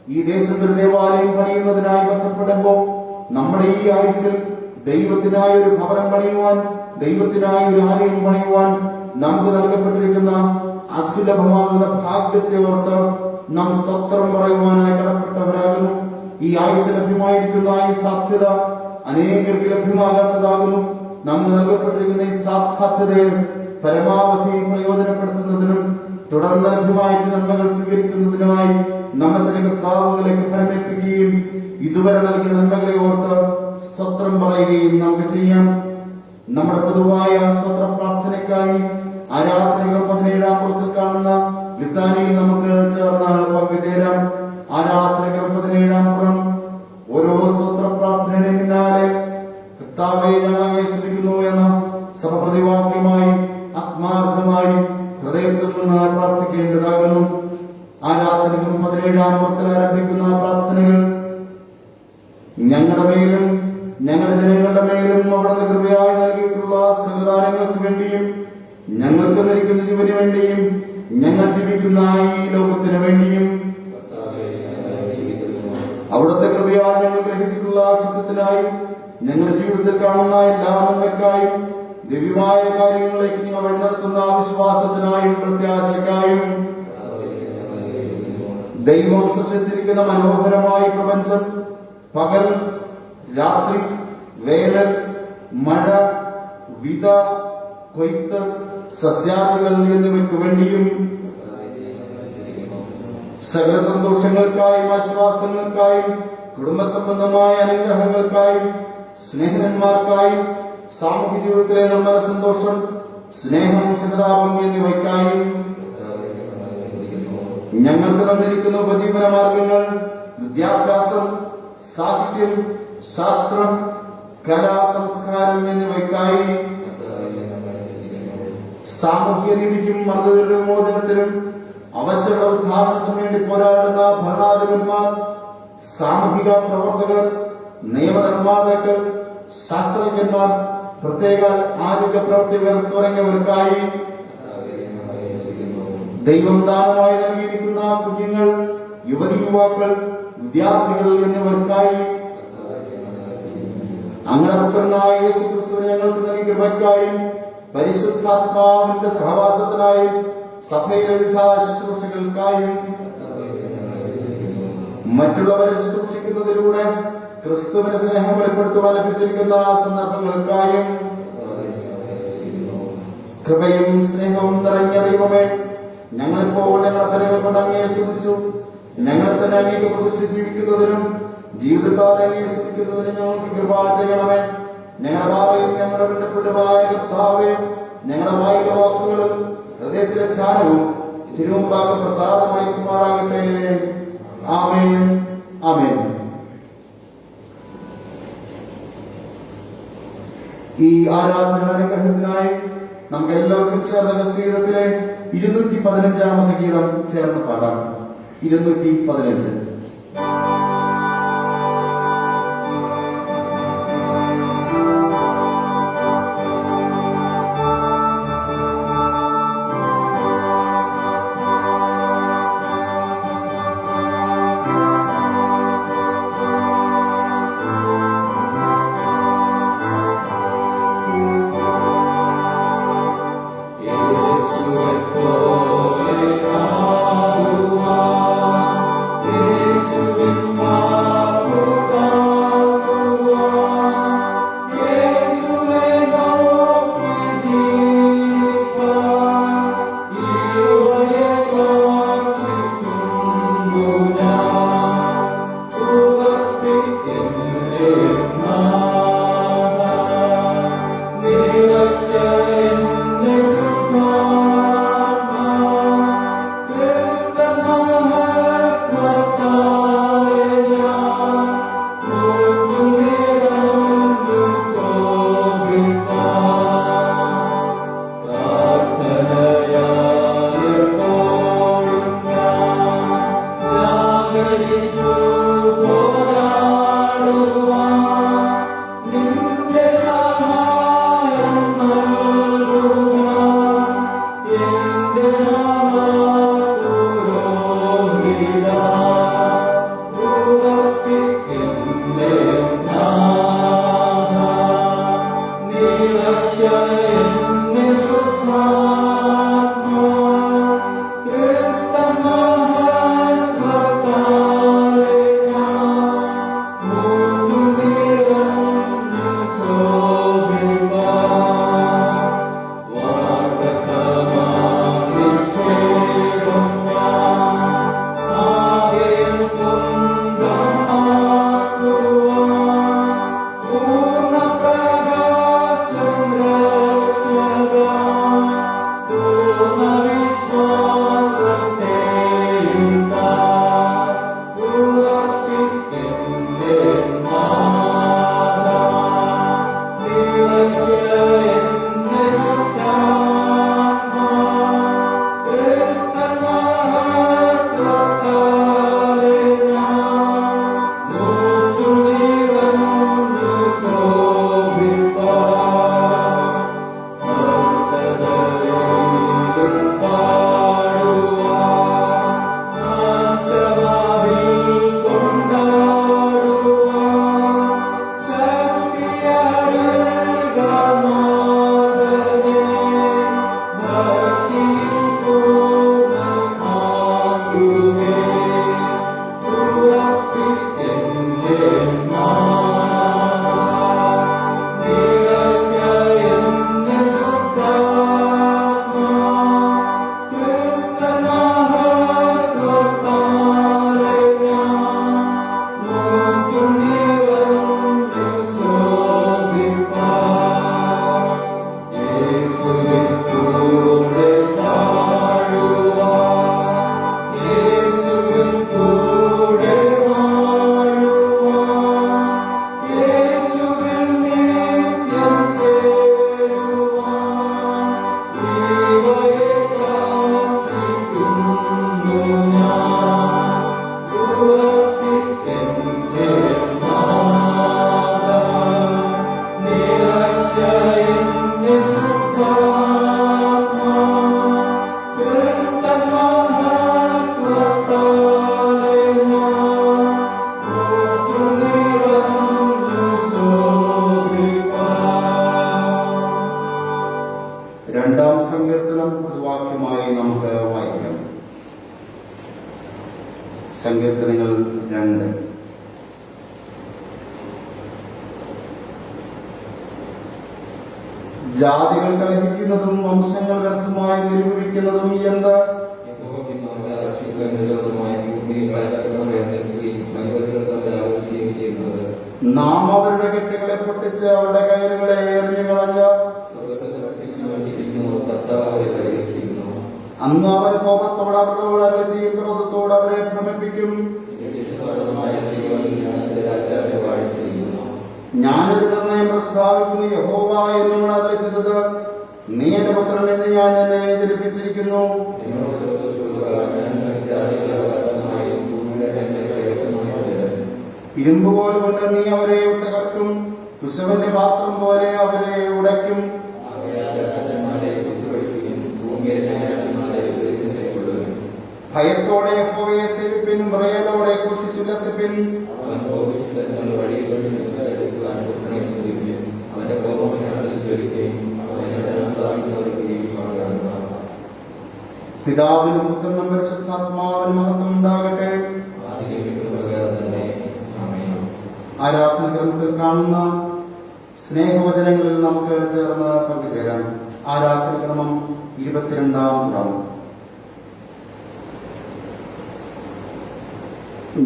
ഈ ദേശത്തിൽ ദേവാലയം പണിയുന്നതിനായി ബന്ധപ്പെടുമ്പോൾ നമ്മുടെ ഈ ആയുസ്സിൽ ദൈവത്തിനായ ഒരു ഭവനം പണിയുവാൻ, ദൈവത്തിനായ ഒരു ആലയം പണിയുവാൻ നമുക്ക് നൽകപ്പെട്ടിരിക്കുന്ന അസുലഭമാകുന്ന ഭാഗ്യത്തെ ഓർത്ത് നാം സ്തോത്രം പറയുവാനായി കടപ്പെട്ടവരാകുന്നു. ഈ ആയുസ് ലഭ്യമായിരിക്കുന്ന ഈ സാധ്യത അനേകർക്ക് ലഭ്യമാകാത്തതാകുന്നു. നമുക്ക് നൽകപ്പെട്ടിരിക്കുന്ന ഈ സാധ്യതയെ പരമാവധി പ്രയോജനപ്പെടുത്തുന്നതിനും തുടർന്ന് ലഭ്യമായിട്ട് നന്മകൾ സ്വീകരിക്കുന്നതിനുമായി നമ്മത്തിന്റെ കർത്താവുകളിലേക്ക് ഫലമേൽപ്പിക്കുകയും ഇതുവരെ നൽകിയ നന്മകളെ ഓർത്ത് സ്തോത്രം പറയുകയും നമുക്ക് ചെയ്യാം. നമ്മുടെ പൊതുവായ സ്വത്ര പ്രാർത്ഥനയ്ക്കായി ആരാധനകളും 17-ാം പുറത്തിൽ കാണുന്ന ലിത്താനിയിൽ നമുക്ക് ചേർന്ന് പങ്കുചേരാം. ആരാധനകളും 17-ാം പുറം ഓരോ സ്വത്ര പ്രാർത്ഥനയുടെ പിന്നാലെ കർത്താവേ ഞങ്ങൾ അങ്ങയെ സ്തുതിക്കുന്നു എന്ന സമപ്രതിവാക്യമായി ആത്മാർത്ഥമായി ഹൃദയത്തിൽ നിന്ന് പ്രാർത്ഥിക്കേണ്ടതാകുന്നു. ആരാധനകളും 17-ാം പുറത്തിൽ ആരംഭിക്കുന്ന പ്രാർത്ഥനകൾ ഞങ്ങളുടെ മേലും ഞങ്ങളുടെ ജനങ്ങളുടെ മേലും അവിടുന്ന് കൃപയായി നൽകിയിട്ടുള്ള സകലദാനങ്ങൾക്ക് വേണ്ടിയും ഞങ്ങൾക്ക് നൽകുന്ന ജീവന് വേണ്ടിയും ഞങ്ങൾ ജീവിക്കുന്ന ഈ ലോകത്തിന് വേണ്ടിയും അവിടുത്തെ കൃപയാൽ ഞങ്ങൾ ഗ്രഹിച്ചിട്ടുള്ള സത്യത്തിനായി ഞങ്ങളുടെ ജീവിതത്തിൽ കാണുന്ന എല്ലാ നന്മയ്ക്കായും ദിവ്യമായ കാര്യങ്ങളിലേക്ക് ഞങ്ങൾ വഴിനടത്തുന്ന വിശ്വാസത്തിനായും പ്രത്യാശയ്ക്കായും ദൈവം സൃഷ്ടിച്ചിരിക്കുന്ന മനോഹരമായ പ്രപഞ്ചം പകൽ രാത്രി വേനൽ മഴ വിത കൊയ്ത്ത് സസ്യാദികൾ എന്നിവയ്ക്ക് വേണ്ടിയും സകല സന്തോഷങ്ങൾക്കായും ആശ്വാസങ്ങൾക്കായും കുടുംബ സംബന്ധമായ അനുഗ്രഹങ്ങൾക്കായും സ്നേഹിതന്മാർക്കായും സാമൂഹിക ജീവിതത്തിലെ നമ്മുടെ സന്തോഷം സ്നേഹം സഹതാപം എന്നിവയ്ക്കായും ഞങ്ങൾക്ക് തന്നിരിക്കുന്ന ഉപജീവന മാർഗങ്ങൾ വിദ്യാഭ്യാസം സാഹിത്യം ശാസ്ത്രം കലാ സംസ്കാരം എന്നിവയ്ക്കായി സാമൂഹ്യ നീതിക്കും മർദ്ദരുടെ വിമോചനത്തിനും അവസര ഉദ്ധാരണത്തിനു വേണ്ടി പോരാടുന്ന ഭരണാധിപന്മാർ സാമൂഹിക പ്രവർത്തകർ നിയമനിർമ്മാതാക്കൾ ശാസ്ത്രജ്ഞന്മാർ പ്രത്യേക ആരോഗ്യ പ്രവർത്തകർ തുടങ്ങിയവർക്കായി ദൈവം ദാനമായി നൽകിയിരിക്കുന്ന കുഞ്ഞുങ്ങൾ യുവതി യുവാക്കൾ വിദ്യാർത്ഥികൾ എന്നിവർക്കായി അങ്ങനെ പുത്രനായ യേശുക്രിസ്തുവിനെ ഞങ്ങൾക്ക് നൽകിയ കൃപയ്ക്കായും പരിശുദ്ധാത്മാവിന്റെ സഹവാസത്തിനായും സഭയിലെ വിവിധ ശുശ്രൂഷകൾക്കായും മറ്റുള്ളവരെ ശുശ്രൂഷിക്കുന്നതിലൂടെ ക്രിസ്തുവിന്റെ സ്നേഹം വെളിപ്പെടുത്തുവാൻ ലഭിച്ചിരിക്കുന്ന സന്ദർഭങ്ങൾക്കായും കൃപയും സ്നേഹവും നിറഞ്ഞ ദൈവമേ, ഞങ്ങളിപ്പോൾ ഞങ്ങളുടെ തലകൾ കൊണ്ട് അങ്ങയെ സ്തുതിച്ചു ഞങ്ങൾ തന്നെ അങ്ങേക്ക് പ്രതിഷ്ഠിച്ച് ജീവിക്കുന്നതിനും ജീവിതത്താൽ അങ്ങയെ സ്തുതിക്കുന്നതിനും ഞങ്ങൾക്ക് കൃപ ചെയ്യണമേ. ഞങ്ങളുടെ ഭാവയും ഞങ്ങളുടെ വിട്ടപ്പെട്ടമായ കർത്താവേ, ഞങ്ങളുടെ വായിലെ വാക്കുകളും ഹൃദയത്തിലെ ധ്യാനവും തിരുമുമ്പാകെ പ്രസാദമായിരിക്കുമാറാകട്ടെ. ആമേൻ ആമേൻ. ഈ ആരാധന അനുഗ്രഹത്തിനായി നമുക്ക് എല്ലാവർക്കും ചേർന്ന ഗീതത്തിലെ 215-ാമത്തെ ഗീതം ചേർന്ന് പാടാം. 215. സങ്കീർത്തനങ്ങൾ 2. ജാതികൾ കലഹിക്കുന്നതും വംശങ്ങൾ വ്യർത്ഥമായി നിരൂപിക്കുന്നതും എന്ത്? നാം അവരുടെ കെട്ടുകളെ പൊട്ടിച്ച് അവരുടെ കയറുകളെ എറിഞ്ഞു കളഞ്ഞ അന്ന് അവൻ കോപത്തോട് അവരോട് അരുളി ചെയ്യും, ക്രോധത്തോട് അവരെ ഭ്രമിപ്പിക്കും. ഞാനൊരു നിർണയം പ്രസ്താവിക്കുന്നു, യഹോവ എന്നോട് അരുളി ചെയ്തത്, നീ എന്റെ പുത്രൻ എന്ന് ഞാൻ എന്നെ ജനിപ്പിച്ചിരിക്കുന്നു. ഇരുമ്പുകോൽ കൊണ്ട് നീ അവരെ തകർക്കും, കുശവന്റെ പാത്രം പോലെ അവരെ ഉടയ്ക്കും. ഭയത്തോടെ യഹോവയെ സേവിപ്പിൻ, വിറയലോടെ ഘോഷിച്ചുല്ലസിപ്പിൻ. പിതാവിനും പുത്രനും പരിശുദ്ധാത്മാവിനും മഹത്വം ഉണ്ടാകട്ടെ. ആരാധന ക്രമത്തിൽ കാണുന്ന സ്നേഹവചനങ്ങളിൽ നമുക്ക് ചേർന്ന് പങ്കുചേരാം. ആരാധന ക്രമം 22-ാം ക്രമം.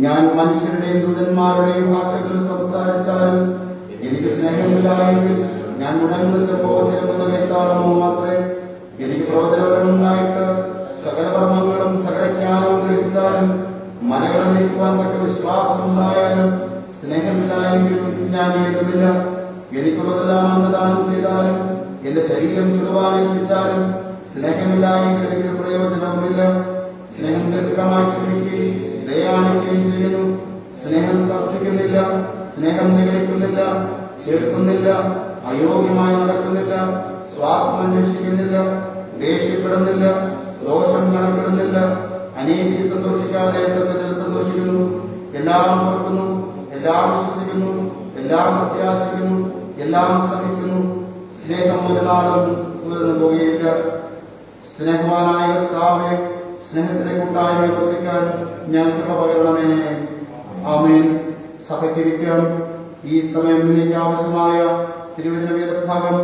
ഞാൻ മനുഷ്യരുടെയും ദൂതന്മാരുടെയും ഭാഷകളിൽ സംസാരിച്ചാലും എനിക്ക് സ്നേഹമില്ലായെങ്കിൽ ഞാൻ മുടങ്ങുന്ന ചെറുക്കുന്ന കൈത്താളമോ മാത്രമേ. എനിക്ക് പ്രവചനപരമുണ്ടായിട്ട് സകല കർമ്മങ്ങളും സകല ജ്ഞാനവും ഗ്രഹിച്ചാലും മലകളെ നീക്കുവാൻ തക്ക വിശ്വാസമുണ്ടായാലും സ്നേഹമില്ലായെങ്കിൽ ഞാൻ ഏതുമില്ല. എനിക്കുള്ളതെല്ലാം അന്നദാനം ചെയ്താലും എന്റെ ശരീരം ചുടുവാനേൽപ്പിച്ചാലും സ്നേഹമില്ലായെങ്കിൽ എനിക്ക് പ്രയോജനവുമില്ല. സ്നേഹം ദീർഘമായി ക്ഷമിക്കുകയും ദയാണിക്കുകയും ചെയ്യുന്നു. സ്നേഹം സ്പർശിക്കുന്നില്ല, സ്നേഹം നിഗളിക്കുന്നില്ല, ചേർക്കുന്നില്ല, അയോഗ്യമായി നടക്കുന്നില്ല, സ്വാർത്ഥം അന്വേഷിക്കുന്നില്ല, ദേഷ്യപ്പെടുന്നില്ല, ദോഷം കണക്കിടുന്നില്ല, അനീതി സന്തോഷിക്കാതെ സത്യത്തിൽ സന്തോഷിക്കുന്നു. എല്ലാം ഓർക്കുന്നു, എല്ലാം വിശ്വസിക്കുന്നു, എല്ലാം പ്രത്യാശിക്കുന്നു, എല്ലാം സഹിക്കുന്നു. സ്നേഹം ഒരു നാളും ഉയർന്നു പോകുകയില്ല. സ്നേഹവാനായ കർത്താവേ, സ്നേഹത്തിലെ കൂട്ടായ്മ വസിക്കാൻ ഞാൻ കൃപ പകരണമേ. ആമേൻ. സഭയ്ക്കിരിക്കാം. ഈ സമയം എനിക്ക് ആവശ്യമായ തിരുവചന വേദഭാഗം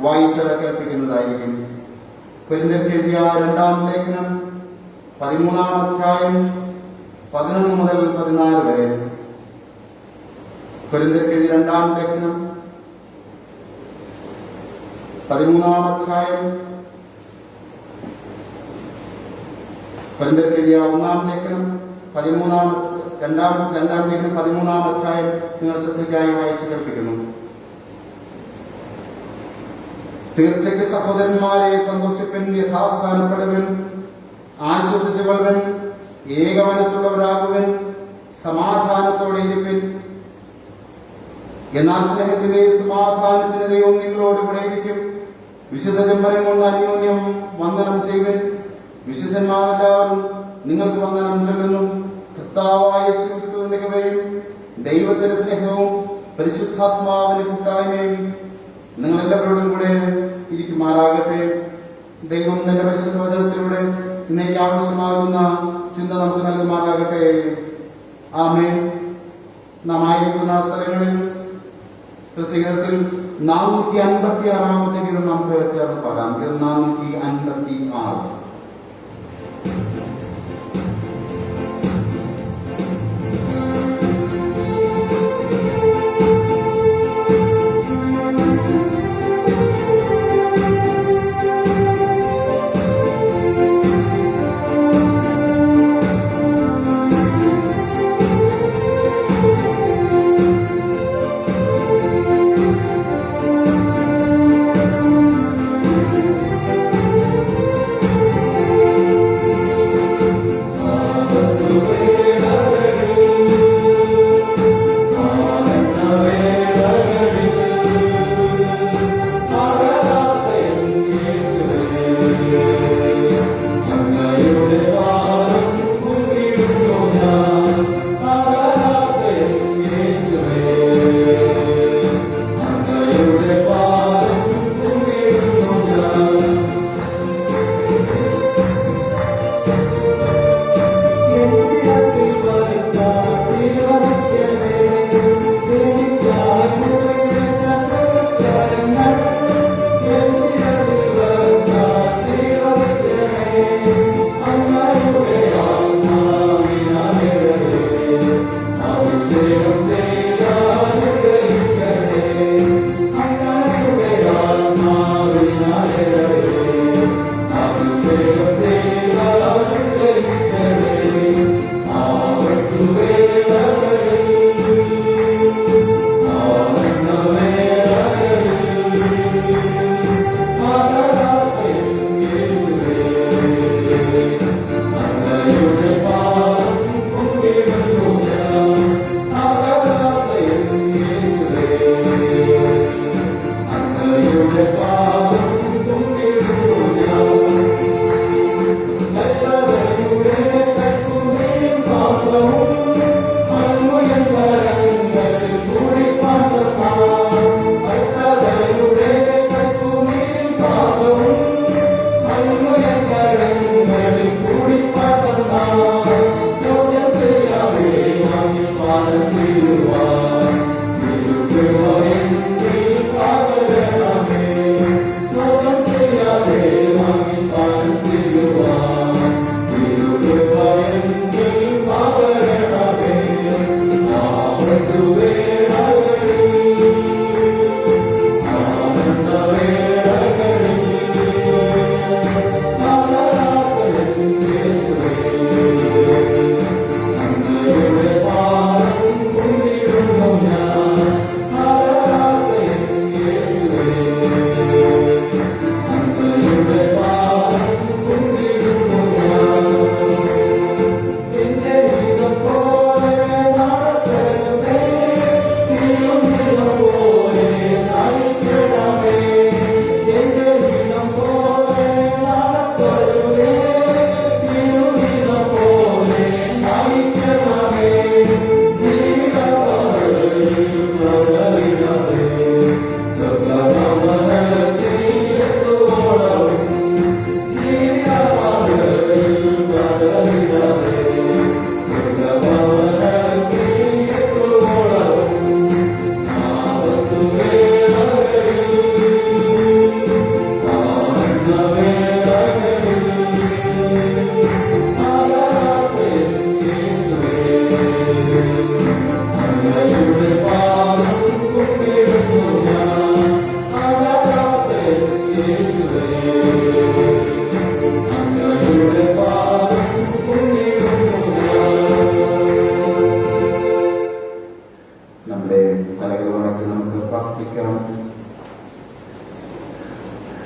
വായിച്ച് കേൾപ്പിക്കുന്നതായിരിക്കും. കൊരിന്ത്യർക്ക് എഴുതിയ 2-ാം ലേഖനം 13-ാം അധ്യായം 11 മുതൽ 14 വരെ. കൊരിന്ത്യർക്ക് എഴുതിയ 2-ാം ലേഖനം 13-ാം അധ്യായം, കൊരിന്ത്യർക്ക് എഴുതിയ 1-ാം ലേഖനം 13-ാം ലേഖനം 13-ാം അധ്യായം നിങ്ങൾ ശ്രദ്ധയ്ക്കായി വായിച്ച് കേൾപ്പിക്കുന്നു. തീർച്ചയ്ക്ക് സഹോദരന്മാരെ സന്തോഷിപ്പിൻ, യഥാസ്ഥാനപ്പെടുവൻ, ആശ്വസിച്ചു കൊള്ളുവൻ, ഏക മനസ്സുള്ളവരാകുവൻ, സമാധാനത്തോടെ ഇരിപ്പിൻ. എന്നാൽ സ്നേഹത്തിന്റെ സമാധാനത്തിന് ദൈവം നിങ്ങളോട് കൂടെ ഇരിക്കും. വിശുദ്ധ ചുംബനം കൊണ്ട് അന്യോന്യം വന്ദനം ചെയ്യുവൻ. വിശുദ്ധന്മാരെല്ലാവരും നിങ്ങൾക്ക് വന്ദനം ചൊല്ലുന്നു. കർത്താവായ യേശുക്രിസ്തുവിന്റെ കൃപയും ദൈവത്തിന്റെ സ്നേഹവും പരിശുദ്ധാത്മാവിന്റെ കൂട്ടായ്മയും നിങ്ങളെല്ലാവരോടും കൂടെ ഇരിക്കുമാറാകട്ടെ. ദൈവം തന്റെ പരിശുദ്ധ വചനത്തിലൂടെ ഇന്നേക്ക് ആവശ്യമാകുന്ന ചിന്ത നമുക്ക് നൽകുമാറാകട്ടെ. ആമേൻ. നാം ആയിരിക്കുന്ന സ്ഥലങ്ങളിൽ പ്രസംഗത്തിൽ 456-ാമത്തെ ഗീതം നമുക്ക് ചേർന്ന് പാടാം. 456.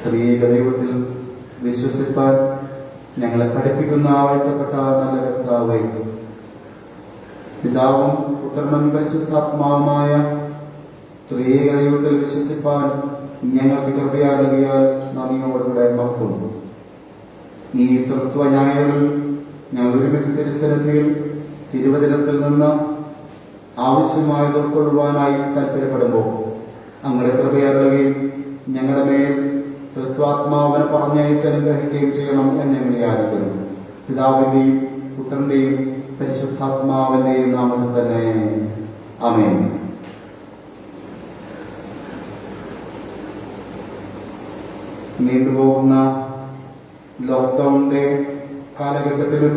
ത്രിയേക ദൈവത്തിൽ വിശ്വസിപ്പാൻ ഞങ്ങളെ പഠിപ്പിക്കുന്ന വാഴ്ത്തപ്പെട്ട നല്ല കർത്താവേ, പിതാവും പുത്രനും പരിശുദ്ധാത്മാവുമായ ത്രിയേക ദൈവത്തിൽ വിശ്വസിപ്പാൻ ഞങ്ങൾക്ക് കൃപയാകിയാൽ നന്ദിയോടുകൂടെ മഹത്വം. ഈ തൃത്വ ഞായറിൽ ഞങ്ങൾ ഒരുമിച്ച് തിരുസന്നിധിയിൽ തിരുവചനത്തിൽ നിന്ന് ആവശ്യമായത് ഉൾക്കൊള്ളുവാനായി താല്പര്യപ്പെടുമ്പോൾ അങ്ങയുടെ കൃപയാകുകയും ഞങ്ങളുടെ മേൽ തൃത്വാത്മാവിനെ പറഞ്ഞയച്ച് അനുഗ്രഹിക്കുകയും ചെയ്യണം എന്ന് ഞങ്ങൾ യാചിക്കുന്നു. പിതാവിന്റെയും പുത്രന്റെയും പരിശുദ്ധാത്മാവിന്റെയും നാമത്തിൽ തന്നെ ആമേൻ. നീണ്ടുപോകുന്ന ലോക്ക്ഡൌണിന്റെ കാലഘട്ടത്തിലും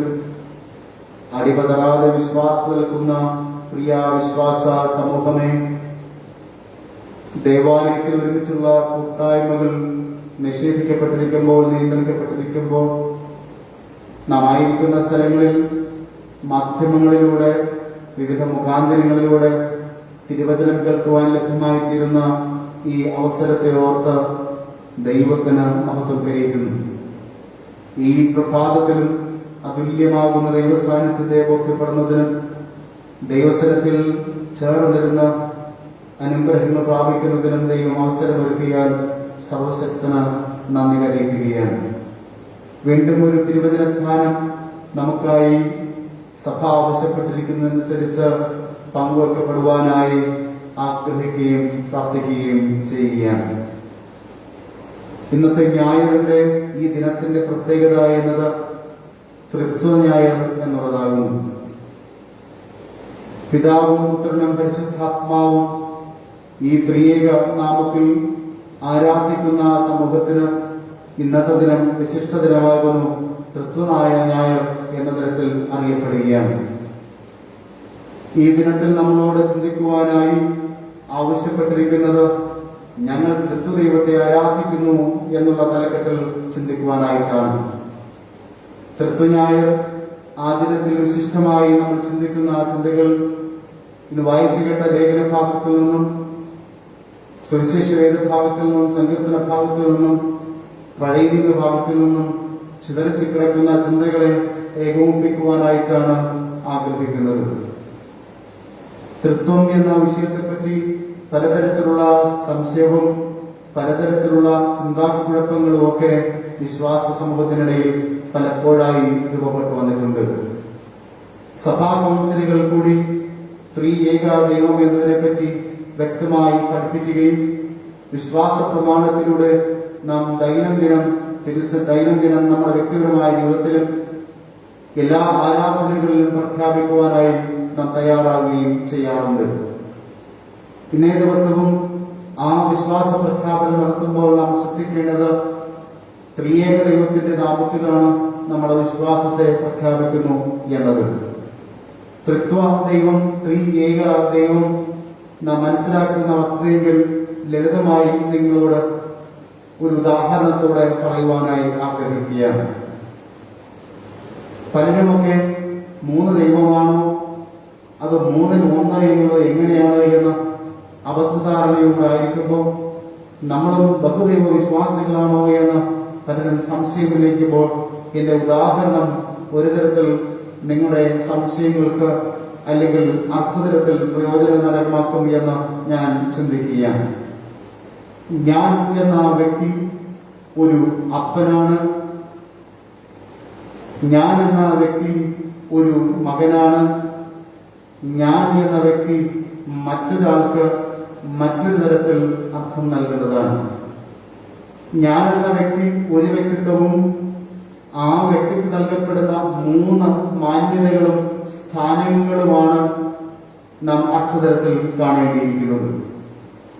അടിപതറാതെ വിശ്വാസം നിൽക്കുന്ന പ്രിയ വിശ്വാസ സമൂഹമേ, ദേവാലയത്തിൽ ഒരുമിച്ചുള്ള കൂട്ടായ്മകൾ നിഷേധിക്കപ്പെട്ടിരിക്കുമ്പോൾ, നിയന്ത്രിക്കപ്പെട്ടിരിക്കുമ്പോൾ, നാം ആയിരിക്കുന്ന സ്ഥലങ്ങളിൽ മാധ്യമങ്ങളിലൂടെ വിവിധ മുഖാന്തരങ്ങളിലൂടെ തിരുവചനം കേൾക്കുവാൻ ലഭ്യമായിത്തീരുന്ന ഈ അവസരത്തെ ഓർത്ത് ദൈവത്തിന് മഹത്വം കരയിക്കുന്നു. ഈ പ്രഭാതത്തിലും അതുല്യമാകുന്ന ദൈവസാന്നിധ്യത്തെ ബോധ്യപ്പെടുന്നതിനും ദൈവസനത്തിൽ ചേർന്നിരുന്ന അനുഗ്രഹങ്ങൾ പ്രാപിക്കുന്നതിനും ദൈവം അവസരമൊരുക്കിയാൽ സർവശക്തന് നന്ദി കരയിക്കുകയാണ്. വീണ്ടും ഒരു തിരുവചനധ്യാനം നമുക്കായി സഭ ആവശ്യപ്പെട്ടിരിക്കുന്നതനുസരിച്ച് പങ്കുവെക്കപ്പെടുവാനായി ആഗ്രഹിക്കുകയും പ്രാർത്ഥിക്കുകയും ചെയ്യുകയാണ്. ഇന്നത്തെ ഞായറിന്റെ ഈ ദിനത്തിന്റെ പ്രത്യേകത എന്നത് തൃത്വ ഞായർ എന്നുള്ളതാകുന്നു. പിതാവും പുത്രനും പരിശുദ്ധാത്മാവും ഈ ത്രിയേക നാമത്തിൽ ആരാധിക്കുന്ന സമൂഹത്തിന് ഇന്നത്തെ ദിനം വിശിഷ്ട ദിനമാകുന്നു. തൃത്വനായ ഞായർ എന്ന തരത്തിൽ അറിയപ്പെടുകയാണ്. ഈ ദിനത്തിൽ നമ്മളോട് ചിന്തിക്കുവാനായി ആവശ്യപ്പെട്ടിരിക്കുന്നത് ഞങ്ങൾ തൃത്വദൈവത്തെ ആരാധിക്കുന്നു എന്നുള്ള തലക്കെട്ടിൽ ചിന്തിക്കുവാനായിട്ടാണ്. തൃത്വഞായർ ആ ദിനത്തിൽ വിശിഷ്ടമായി നമ്മൾ ചിന്തിക്കുന്ന ആ ചിന്തകൾ ഇന്ന് വായിച്ചു കേട്ട ലേഖന ഭാഗത്തിൽ നിന്നും, സുവിശേഷ വേദഭാഗത്തിൽ നിന്നും, സങ്കീർത്തന ഭാഗത്തിൽ നിന്നും, പഴയ ഭാഗത്തിൽ നിന്നും ചിതറിച്ചു കിടക്കുന്ന ചിന്തകളെ ഏകോപിപ്പിക്കുവാനായിട്ടാണ് ആഗ്രഹിക്കുന്നത്. തൃത്വം എന്ന വിഷയത്തെപ്പറ്റി പലതരത്തിലുള്ള സംശയവും പലതരത്തിലുള്ള ചിന്താക്കുഴപ്പങ്ങളും ഒക്കെ വിശ്വാസ സമൂഹത്തിനിടയിൽ പലപ്പോഴായി രൂപപ്പെട്ടു വന്നിട്ടുണ്ട്. സഭാ കൗൺസിലുകൾ കൂടി ത്രിയേക ദൈവം എന്നതിനെപ്പറ്റി വ്യക്തമായി പഠിപ്പിക്കുകയും വിശ്വാസ പ്രമാണത്തിലൂടെ നാം ദൈനംദിനം നമ്മുടെ വ്യക്തിപരമായ ജീവിതത്തിലും എല്ലാ ആരാധനകളിലും പ്രഖ്യാപിക്കുവാനായി നാം തയ്യാറാകുകയും ചെയ്യാറുണ്ട്. ഇന്നേ ദിവസവും ആ വിശ്വാസ പ്രഖ്യാപനം നടത്തുമ്പോൾ നാം ശ്രദ്ധിക്കേണ്ടത് ത്രിയേക ദൈവത്തിന്റെ നാമത്തിലാണ് നമ്മുടെ വിശ്വാസത്തെ പ്രഖ്യാപിക്കുന്നു എന്നത്. തൃത്വ ദൈവം, ത്രിയേക ദൈവം നാം മനസ്സിലാക്കുന്ന വസ്തുതയെങ്കിൽ ലളിതമായി നിങ്ങളോട് ഒരു ഉദാഹരണത്തോടെ പറയുവാനായി ആഗ്രഹിക്കുകയാണ്. പലരുമൊക്കെ 3 ദൈവമാണോ അത് 3-ൽ 1 എന്നത് എങ്ങനെയാണ് എന്ന് അബദ്ധധാരണയുണ്ടായിരിക്കുമ്പോൾ, നമ്മളും ബഹുദൈവ വിശ്വാസികളാണോ എന്ന് പലരും സംശയമില്ലിക്കുമ്പോൾ എന്റെ ഉദാഹരണം ഒരു തരത്തിൽ നിങ്ങളുടെ സംശയങ്ങൾക്ക് അല്ലെങ്കിൽ അർത്ഥതലത്തിൽ പ്രയോജനകരമാക്കും എന്ന് ഞാൻ ചിന്തിക്കുകയാണ്. ഞാൻ എന്ന വ്യക്തി ഒരു അപ്പനാണ്. ഞാൻ എന്ന വ്യക്തി ഒരു മകനാണ്. ഞാൻ എന്ന വ്യക്തി മറ്റൊരാൾക്ക് മറ്റൊരു തരത്തിൽ അർത്ഥം നൽകുന്നതാണ്. ഞാൻ എന്ന വ്യക്തി ഒരു വ്യക്തിത്വവും ആ വ്യക്തിക്ക് നൽകപ്പെടുന്ന 3 മാന്യതകളും സ്ഥാനങ്ങളുമാണ് നാം അർത്ഥതലത്തിൽ കാണേണ്ടിയിരിക്കുന്നത്.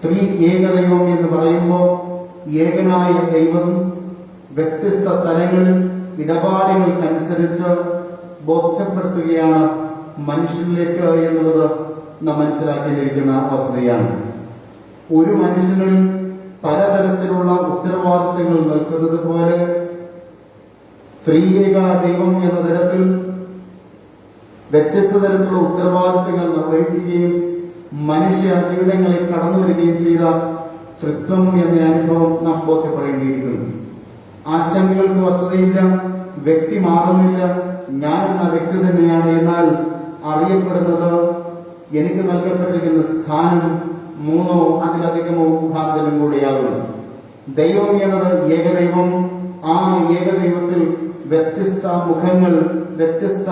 ത്രിയേകദൈവം എന്ന് പറയുമ്പോൾ ഏകനായ ദൈവം വ്യത്യസ്ത തലങ്ങളിൽ ഇടപാടുകൾക്കനുസരിച്ച് ബോധ്യപ്പെടുത്തുകയാണ് മനുഷ്യനിലേക്ക് എന്നുള്ളത് നാം മനസ്സിലാക്കേണ്ടിയിരിക്കുന്ന വസ്തുതയാണ്. ഒരു മനുഷ്യനിൽ പലതരത്തിലുള്ള ഉത്തരവാദിത്തങ്ങൾ നിൽക്കുന്നത് പോലെ ത്രിയേക ദൈവം എന്ന തരത്തിൽ വ്യത്യസ്ത തരത്തിലുള്ള ഉത്തരവാദിത്തങ്ങൾ നിർവഹിക്കുകയും മനുഷ്യ ജീവിതങ്ങളിൽ കടന്നു വരികയും ചെയ്ത തൃത്വം എന്ന അനുഭവം നാം ബോധ്യപ്പെടേണ്ടിയിരിക്കുന്നു. ആശങ്കകൾക്ക് വസ്തുതയില്ല, വ്യക്തി മാറുന്നില്ല, ഞാൻ എന്ന വ്യക്തി തന്നെയാണ്. എന്നാൽ അറിയപ്പെടുന്നത്, എനിക്ക് നൽകപ്പെട്ടിരിക്കുന്ന സ്ഥാനം മൂന്നോ അതിലധികമോ മുഖാന്തരം കൂടിയാകുന്നു. ദൈവം എന്നത് ഏകദൈവം. ആ ഏകദൈവത്തിൽ വ്യത്യസ്ത മുഖങ്ങൾ, വ്യത്യസ്ത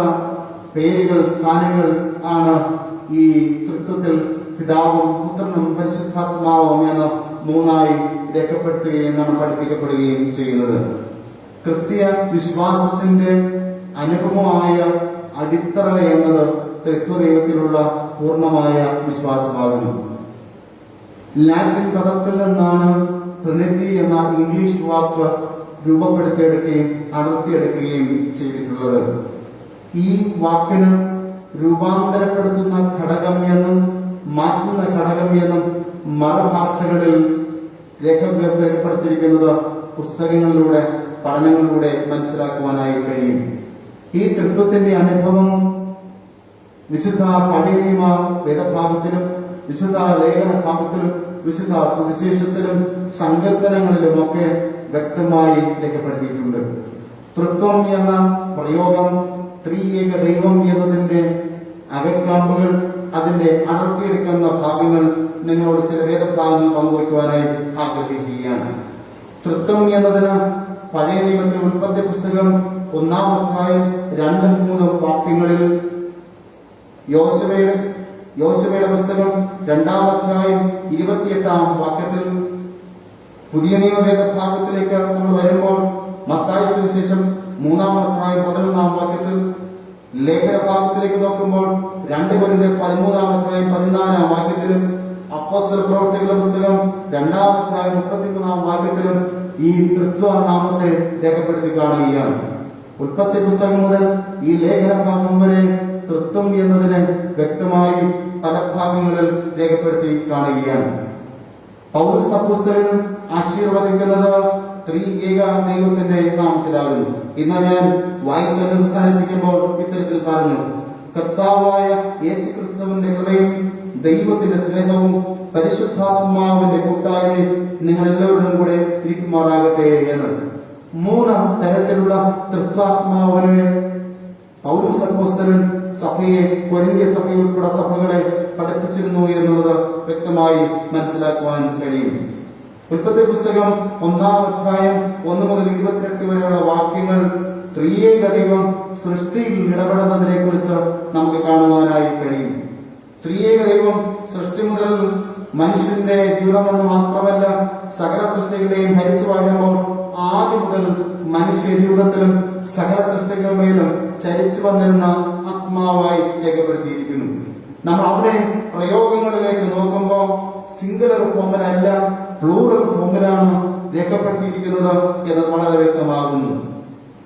പേരുകൾ, സ്ഥാനങ്ങൾ ആണ് ഈ തൃത്വത്തിൽ പിതാവും പുത്രനും പരിശുദ്ധാത്മാവും എന്ന മൂന്നായി രേഖപ്പെടുത്തുകയും നാം പഠിപ്പിക്കപ്പെടുകയും ചെയ്യുന്നത്. ക്രിസ്തീയ വിശ്വാസത്തിന്റെ അനുപമമായ അടിത്തറ എന്നത് തൃത്വദൈവത്തിലുള്ള പൂർണ്ണമായ വിശ്വാസമാകുന്നു. ലാറ്റിൻ പദത്തിൽ നിന്നാണ് ട്രിനിറ്റി എന്ന ഇംഗ്ലീഷ് വാക്ക് രൂപപ്പെടുത്തിയെടുക്കുകയും അടർത്തിയെടുക്കുകയും ചെയ്തിട്ടുള്ളത്. ഈ വാക്കിന് രൂപാന്തരപ്പെടുത്തുന്ന ഘടകം എന്നും മാറ്റുന്ന ഘടകം എന്നും മറുഭാഷകളിൽ രേഖപ്പെടുത്തിയിരിക്കുന്നത് പുസ്തകങ്ങളിലൂടെ, പഠനങ്ങളിലൂടെ മനസ്സിലാക്കുവാനായി കഴിയും. ഈ തൃത്വത്തിന്റെ അനുഭവം വിശുദ്ധ പഴയ നിയമ വേദഭാഗത്തിലും വിശുദ്ധ ലേഖന ഭാഗത്തിലും വിശുദ്ധ സുവിശേഷത്തിലും സങ്കീർത്തനങ്ങളിലുമൊക്കെ വ്യക്തമായി രേഖപ്പെടുത്തിയിട്ടുണ്ട്. തൃത്വം എന്ന പ്രയോഗം ത്രിയേക ദൈവം എന്നതിന്റെ അകക്കാമ്പുകൾ, അതിന്റെ അടർത്തിയെടുക്കുന്ന ഭാഗങ്ങൾ നിങ്ങളോട് ചില വേദഭാഗങ്ങൾ പങ്കുവയ്ക്കുവാനായി ആഗ്രഹിക്കുകയാണ്. തൃത്വം എന്നതിന് പഴയ നിയമത്തിൽ ഉൽപ്പത്തി പുസ്തകം 1-ാം അധ്യായം 2-3 വാക്യങ്ങളിൽ, യോശുവയുടെ പുസ്തകം 2-ാം അധ്യായം 28-ാം വാക്യത്തിൽ, പുതിയ നിയമവേദ ഭാഗത്തിലേക്ക് നമ്മൾ വരുമ്പോൾ മത്തായി സുവിശേഷം 3-ാം അധ്യായം 11-ാം വാക്യത്തിൽ, ലേഖന ഭാഗത്തിലേക്ക് നോക്കുമ്പോൾ 2 കൊരിന്ത്യർ 13-ാം അധ്യായം 14-ാം വാക്യത്തിലും, അപ്പോസ്തല പ്രവൃത്തികളുടെ പുസ്തകം 2-ാം അധ്യായം 33-ാം വാക്യത്തിലും ഈ തൃത്വനാമത്തെ രേഖപ്പെടുത്തി കാണുകയാണ്. ഉൽപ്പത്തി പുസ്തകം മുതൽ ഈ ലേഖന ഭാഗം വരെ തൃത്വം എന്നതിനെ വ്യക്തമായി പല ഭാഗങ്ങളിൽ രേഖപ്പെടുത്തി കാണുകയാണ്. പൗലോസ് അപ്പോസ്തലൻ ആശീർവദിക്കുന്നത് ത്രിയേക ദൈവത്തിന്റെ നാമത്തിലാകുന്നു. ഇന്ന് ഞാൻ വായിച്ച് അവസാനിപ്പിക്കുമ്പോൾ ഇത്തരത്തിൽ പറഞ്ഞു: കർത്താവായ യേശുക്രിസ്തുവിന്റെ കൃപയും ദൈവത്തിന്റെ സ്നേഹവും പരിശുദ്ധാത്മാവിന്റെ കൂട്ടായ്മയും നിങ്ങൾ എല്ലാവരും കൂടെ ഇരിക്കുമാറാകട്ടെ എന്ന്. 3 തരത്തിലുള്ള തൃത്വാത്മാവിനെ പൗലോസ് അപ്പോസ്തലൻ സഭയെ, കൊരിന്ത്യ സഭയെ ഉൾപ്പെടെ സഭകളെ പഠിപ്പിച്ചിരുന്നു എന്നുള്ളത് വ്യക്തമായി മനസ്സിലാക്കുവാൻ കഴിയും. ഉൽപ്പത്തി പുസ്തകം 1-ാം അധ്യായം 1 മുതൽ 28 വരെയുള്ള വാക്യങ്ങൾ ത്രിയേക ദൈവം സൃഷ്ടിയിൽ ഇടപെടുന്നതിനെ കുറിച്ച് നമുക്ക് കാണുവാനായി കഴിയും. ത്രിയേക ദൈവം സൃഷ്ടി മുതൽ മനുഷ്യന്റെ ജീവിതമെന്ന് മാത്രമല്ല, സകല സൃഷ്ടികളെയും ഭരിച്ചു വാഴുമ്പോൾ ആദ്യം മുതൽ മനുഷ്യ ജീവിതത്തിലും സകല സൃഷ്ടികളുമേലും ചരിച്ചു വന്നിരുന്ന ആത്മാവായി രേഖപ്പെടുത്തിയിരിക്കുന്നു. നമ്മൾ അവിടെ പ്രയോഗങ്ങളിലേക്ക് നോക്കുമ്പോൾ സിംഗുലർ ഫോമിലല്ല, പ്ലൂറൽ ഫോമിലാണ് രേഖപ്പെടുത്തിയിരിക്കുന്നത് എന്നത് വളരെ വ്യക്തമാകുന്നു.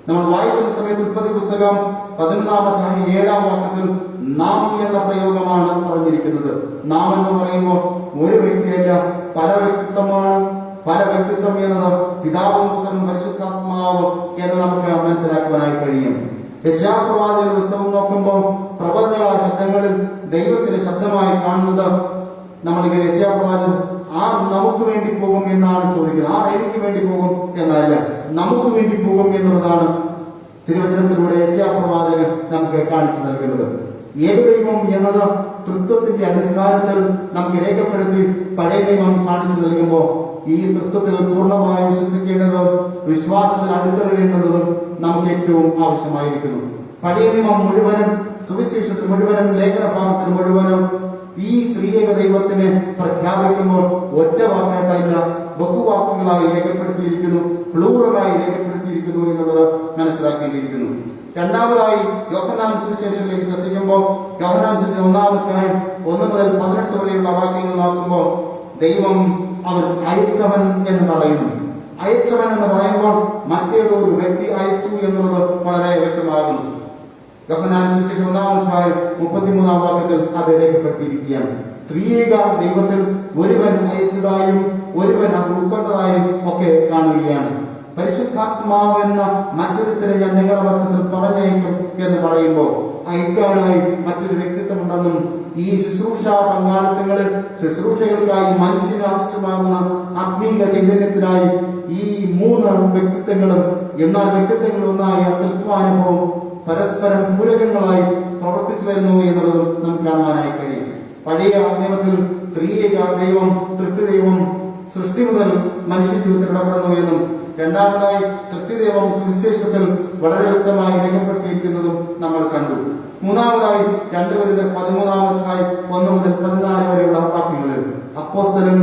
നമ്മൾ വായിക്കുന്ന സമയത്ത് ഉൽപ്പത്തി പുസ്തകം 11-ാം അധ്യായം 7-ാം വാക്യത്തിൽ നാം എന്ന പ്രയോഗമാണ് പറഞ്ഞിരിക്കുന്നത്. നാം എന്ന് പറയുമ്പോൾ ഒരു വ്യക്തിയല്ല, പല വ്യക്തിത്വമാണ്. പല വ്യക്തിത്വം എന്നത് പിതാവും പുത്രനും പരിശുദ്ധാത്മാവും എന്ന് നമുക്ക് മനസ്സിലാക്കുവാനായി കഴിയും. യെശയ്യാപ്രവാചകന്റെ പുസ്തകം നോക്കുമ്പോൾ പ്രബോധന ശബ്ദങ്ങളിൽ ദൈവത്തിന്റെ ശബ്ദമായി കാണുന്നത് നമ്മളിങ്ങനെ യെശയ്യാപ്രവാചകൻ നമുക്ക് വേണ്ടി പോകും എന്നാണ് ചോദിക്കുന്നത്. എനിക്ക് വേണ്ടി പോകും എന്നല്ല, നമുക്ക് വേണ്ടി പോകും എന്നുള്ളതാണ് തിരുവചനത്തിലൂടെ യെശയ്യാപ്രവാചകൻ നമുക്ക് കാണിച്ചു നൽകുന്നത്. ഏകദൈവം എന്നത് തൃത്വത്തിന്റെ അടിസ്ഥാനത്തിൽ നമുക്ക് രേഖപ്പെടുത്തി പഴയ ദൈവം കാണിച്ചു നൽകുമ്പോൾ ഈ തൃത്വത്തിൽ പൂർണ്ണമായി വിശ്വസിക്കേണ്ടതും വിശ്വാസത്തിൽ അടിത്തറയേണ്ടതും നമുക്ക് ഏറ്റവും ആവശ്യമായിരിക്കുന്നു. പഴയ നിയമം മുഴുവനും, സുവിശേഷത്തിൽ മുഴുവനും, ലേഖന ഭാഗത്തിൽ മുഴുവനും ഈ ത്രിയേക ദൈവത്തിനെ പ്രഖ്യാപിക്കുമ്പോൾ ഒറ്റ വാക്കായിട്ടല്ല, ബഹുവാക്കുകളായി രേഖപ്പെടുത്തിയിരിക്കുന്നു, പ്ലൂറലായി രേഖപ്പെടുത്തിയിരിക്കുന്നു എന്നുള്ളത് മനസ്സിലാക്കേണ്ടിയിരിക്കുന്നു. രണ്ടാമതായി യോഹന്നാൻ സുവിശേഷത്തിലേക്ക് ശ്രദ്ധിക്കുമ്പോൾ യോഹന്നാൻ സുവിശേഷം 1-ാം അധ്യായം 1 മുതൽ 18 വരെയുള്ള വാക്യങ്ങൾ നോക്കുമ്പോൾ ദൈവം അവൻ അയച്ചവൻ എന്ന് പറയുന്നു. അയച്ചവൻ എന്ന് പറയുമ്പോൾ മറ്റേതൊരു വ്യക്തി അയച്ചു എന്നുള്ളത് വളരെ വ്യക്തമാകുന്നു. യോഹന്നാൻ സുവിശേഷം 1-ാം അധ്യായം 33-ാം വാക്യത്തിൽ അത് രേഖപ്പെടുത്തിയിരിക്കുകയാണ്. ത്രിയേക ദൈവത്തിൽ ഒരുവൻ അയച്ചതായും ഒരുവൻ അത് ഉൾക്കൊണ്ടതായും ഒക്കെ കാണുകയാണ്. പരിശുദ്ധാത്മാവെന്ന മറ്റൊരുത്തരെ ഞാൻ നിങ്ങളുടെ മധ്യത്തിൽ പറഞ്ഞയക്കും എന്ന് പറയുമ്പോൾ അയക്കാനായി മറ്റൊരു വ്യക്തിത്വം ഇടപെടണമെന്നും ഈ ശുശ്രൂഷ പങ്കാളിത്തങ്ങളിൽ ശുശ്രൂഷകൾക്കായി മനുഷ്യന് ആവശ്യമാകുന്ന ആത്മീക ചൈതന്യത്തിനായി ഈ 3 വ്യക്തിത്വങ്ങളും എന്നാൽ വ്യക്തിത്വങ്ങൾ ഒന്നായ തത്വാനുഭവം പരസ്പരം പൂരകങ്ങളായി പ്രവർത്തിച്ചു വരുന്നു എന്നുള്ളതും നമുക്ക് കാണുവാനായി കഴിയും. പഴയ നിയമത്തിൽ ത്രിയേക ദൈവം തൃത്വദൈവം സൃഷ്ടി മുതൽ മനുഷ്യ ജീവിതത്തിൽ ഇടപെടുന്നു എന്നും രണ്ടാമതായി തൃത്വദൈവം സുവിശേഷത്തിൽ വളരെ വ്യക്തമായി രേഖപ്പെടുത്തിയിരിക്കുന്നതും നമ്മൾ കണ്ടു. മൂന്നാമതായി 2 കൊരിന്ത്യർ 13-ാം അധ്യായം 1 മുതൽ 14 വരെയുള്ള വാക്യങ്ങളിൽ അപ്പോസ്തലൻ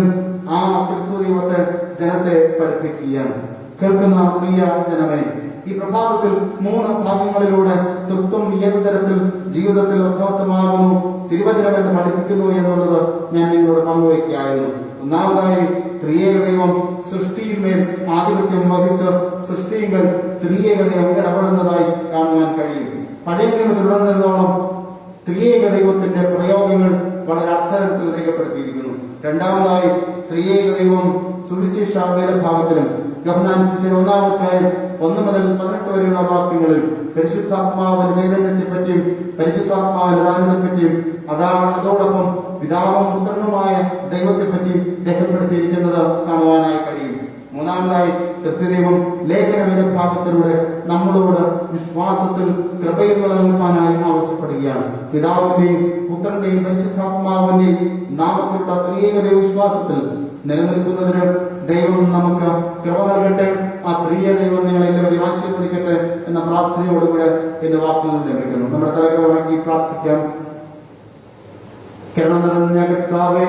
ആ തൃത്വദൈവത്തെ ജനത്തെ പഠിപ്പിക്കുകയാണ്. കേൾക്കുന്ന പ്രിയ ജനമേ, ഈ പ്രഭാതത്തിൽ 3 ഭാഗങ്ങളിലൂടെ തൃത്വം ഏത് തരത്തിൽ ജീവിതത്തിൽ അർത്ഥവത്തമാകുന്നു തിരുവചനം എന്ന് പഠിപ്പിക്കുന്നു എന്നുള്ളത് ഞാൻ നിങ്ങളോട് പങ്കുവയ്ക്കുകയായിരുന്നു. ഒന്നാമതായി ത്രിയേക ദൈവം സൃഷ്ടിയിന്മേൽ ആധിപത്യം വഹിച്ച് സൃഷ്ടിയിന്മേൽ ത്രിയേക ദൈവം ഇടപെടുന്നതായി കാണുവാൻ കഴിയും. പഴയ നിയമത്തിലുടനീളം ത്രിയേക ദൈവത്തിന്റെ പ്രയോഗങ്ങൾ വളരെ അർത്ഥത്തിൽ രേഖപ്പെടുത്തിയിരിക്കുന്നു. രണ്ടാമതായി ത്രിയേക ദൈവം സുവിശേഷ വേദഭാഗത്തിലും യോഹന്നാൻ സുവിശേഷം 1-ാം അധ്യായം 1 മുതൽ 18 വരെയുള്ള വാക്യങ്ങളിൽ പരിശുദ്ധാത്മാവിന്റെ ചൈതന്യത്തെ പറ്റിയും പരിശുദ്ധാത്മാവിന്റെ ദാനത്തെ പറ്റിയും അതോടൊപ്പം പിതാവും പുത്രനുമായ ദൈവത്തെ പറ്റിയും രേഖപ്പെടുത്തിയിരിക്കുന്നത് കാണുവാനായി കഴിയും. മൂന്നാമതായി തൃത്വദൈവം ലേഖന വേദഭാഗത്തിലൂടെ നമ്മളോട് വിശ്വാസത്തിൽ കൃപയിൽ നിലനിൽക്കാനായി ആവശ്യപ്പെടുകയാണ്. പിതാവിന്റെയും പുത്രന്റെയും പരിശുദ്ധാത്മാവിന്റെയും നാമത്തിലുള്ള ത്രിയേക ദൈവ വിശ്വാസത്തിൽ നിലനിൽക്കുന്നതിന് ദൈവം നമുക്ക് കൃപ നൽകട്ടെ. ആ ത്രിയേക ദൈവം നിങ്ങളെല്ലാവരെയും ആശീർവദിക്കട്ടെ എന്ന പ്രാർത്ഥനയോടുകൂടെ എന്റെ വാക്കുകൾ ലഭിക്കുന്നു. നമ്മുടെ തലകൾ വണക്കി പ്രാർത്ഥിക്കാം. കരുണ നിറഞ്ഞ കർത്താവേ,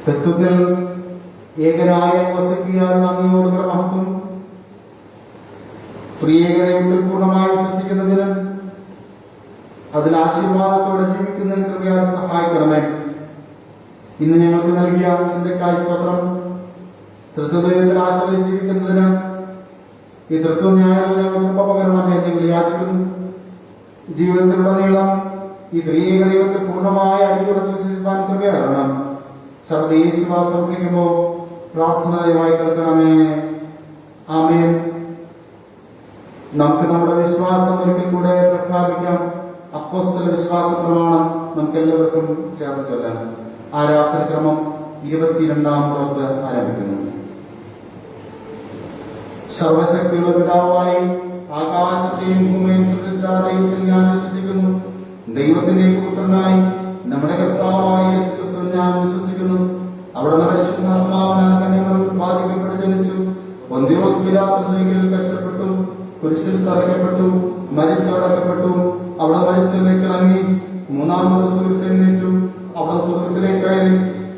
തത്വത്തിൽ ഏകനായ വസിക്കാൻ നന്ദിയോടുകൂടെ മഹത്വം. ത്രിയേക ദൈവത്തിൽ പൂർണ്ണമായി വിശ്വസിക്കുന്നതിന് അതിൽ ആശീർവാദത്തോടെ ജീവിക്കുന്നതിന് കൃപയാൽ സഹായിക്കണമേ. ഇന്ന് ഞങ്ങൾക്ക് നൽകിയ ചിന്തക്കായി സ്തോത്രം. തൃത്വദൈവത്തിൽ ആശ്രയിച്ച് ജീവിക്കുന്നതിന് ഈ തൃത്വന്യായങ്ങൾ ഞങ്ങൾക്ക് പകരണമേ എന്ന് യാചിക്കുന്നു. ജീവിതത്തിലുടനീളം ഈ ത്രിയേക ദൈവത്തെ പൂർണ്ണമായ അടിയുറച്ച് വിശ്വസിക്കാൻ കൃപയാകണം. സർവ്വദേശവാസം സമർപ്പിക്കുമ്പോൾ പ്രാർത്ഥന ദയവായി കേൾക്കണമേ. ആമേൻ. നമുക്ക് നമ്മുടെ വിശ്വാസം ഒരിക്കൽ കൂടെ പ്രഖ്യാപിക്കാം. അപ്പോസ്തല വിശ്വാസ പ്രമാണം നമുക്ക് എല്ലാവർക്കും ചേർന്ന് ചൊല്ലാം. ആരാധനക്രമം 22-ാം പുറത്ത് ആരംഭിക്കുന്നു. സർവശക്തിയുള്ള പിതാവായി ആകാശത്തെയും ഭൂമിയെയും സൃഷ്ടിച്ച ദൈവത്തിൽ ഞാൻ വിശ്വസിക്കുന്നു. ദൈവത്തിന്റെ പുത്രനായി നമ്മുടെ കർത്താവായ യേശുക്രിസ്തുവിൽ ഞാൻ വിശ്വസിക്കുന്നു. അവിടുന്ന് പരിശുദ്ധാത്മാവിനാൽ കന്യകയിൽ ബാധിക്കപ്പെട്ട് ജനിച്ചു. പൊന്തിയോസ് പിലാത്തോസിൽ കഷ്ടപ്പെട്ടു, കുരിശിൽ തറയ്ക്കപ്പെട്ടു, മരിച്ചടക്കപ്പെട്ടു. അവിടെ മരിച്ചതിലേക്ക് ഇറങ്ങി 3-ാം ദിവസം എഴുന്നേറ്റു. അവിടെ സ്വർഗ്ഗത്തിലേക്ക് കയറി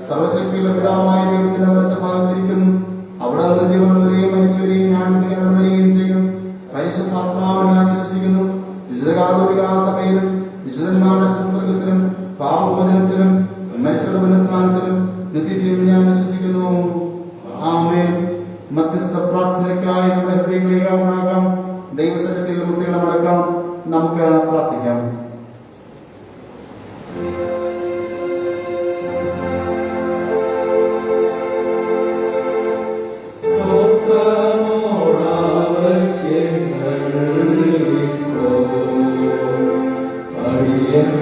സർവശക്തിയുള്ള പിതാവായ ദൈവത്തിന്റെ വലത്തെ ഭാഗത്തിരിക്കുന്നു. അവിടെ നിന്ന് ജീവനുള്ളവരെയും മരിച്ചവരെയും ഞാൻ വരികയും ചെയ്യും. പരിശുദ്ധാത്മാവിനെ ഞാൻ വിശ്വസിക്കുന്നു. വിശുദ്ധകാതോലികാസഭയിലും വിശുദ്ധന്മാരുടെ സംസർഗത്തിലും പാപമോചനത്തിലും മരിച്ചവരുടെ പുനരുത്ഥാനത്തിലും നിത്യജീവൻ ഞാൻ വിശ്വസിക്കുന്നു. ആമേൻ. മധ്യസ്ഥ പ്രാർത്ഥനയ്ക്കായി നമ്മുടെ ഹൃദയങ്ങളെ ഏകാഗ്രമാക്കാം. ദൈവസന്നിധിയിൽ കുട്ടികളെ മടക്കാം. നമുക്ക് പ്രാർത്ഥിക്കാം.
Yeah.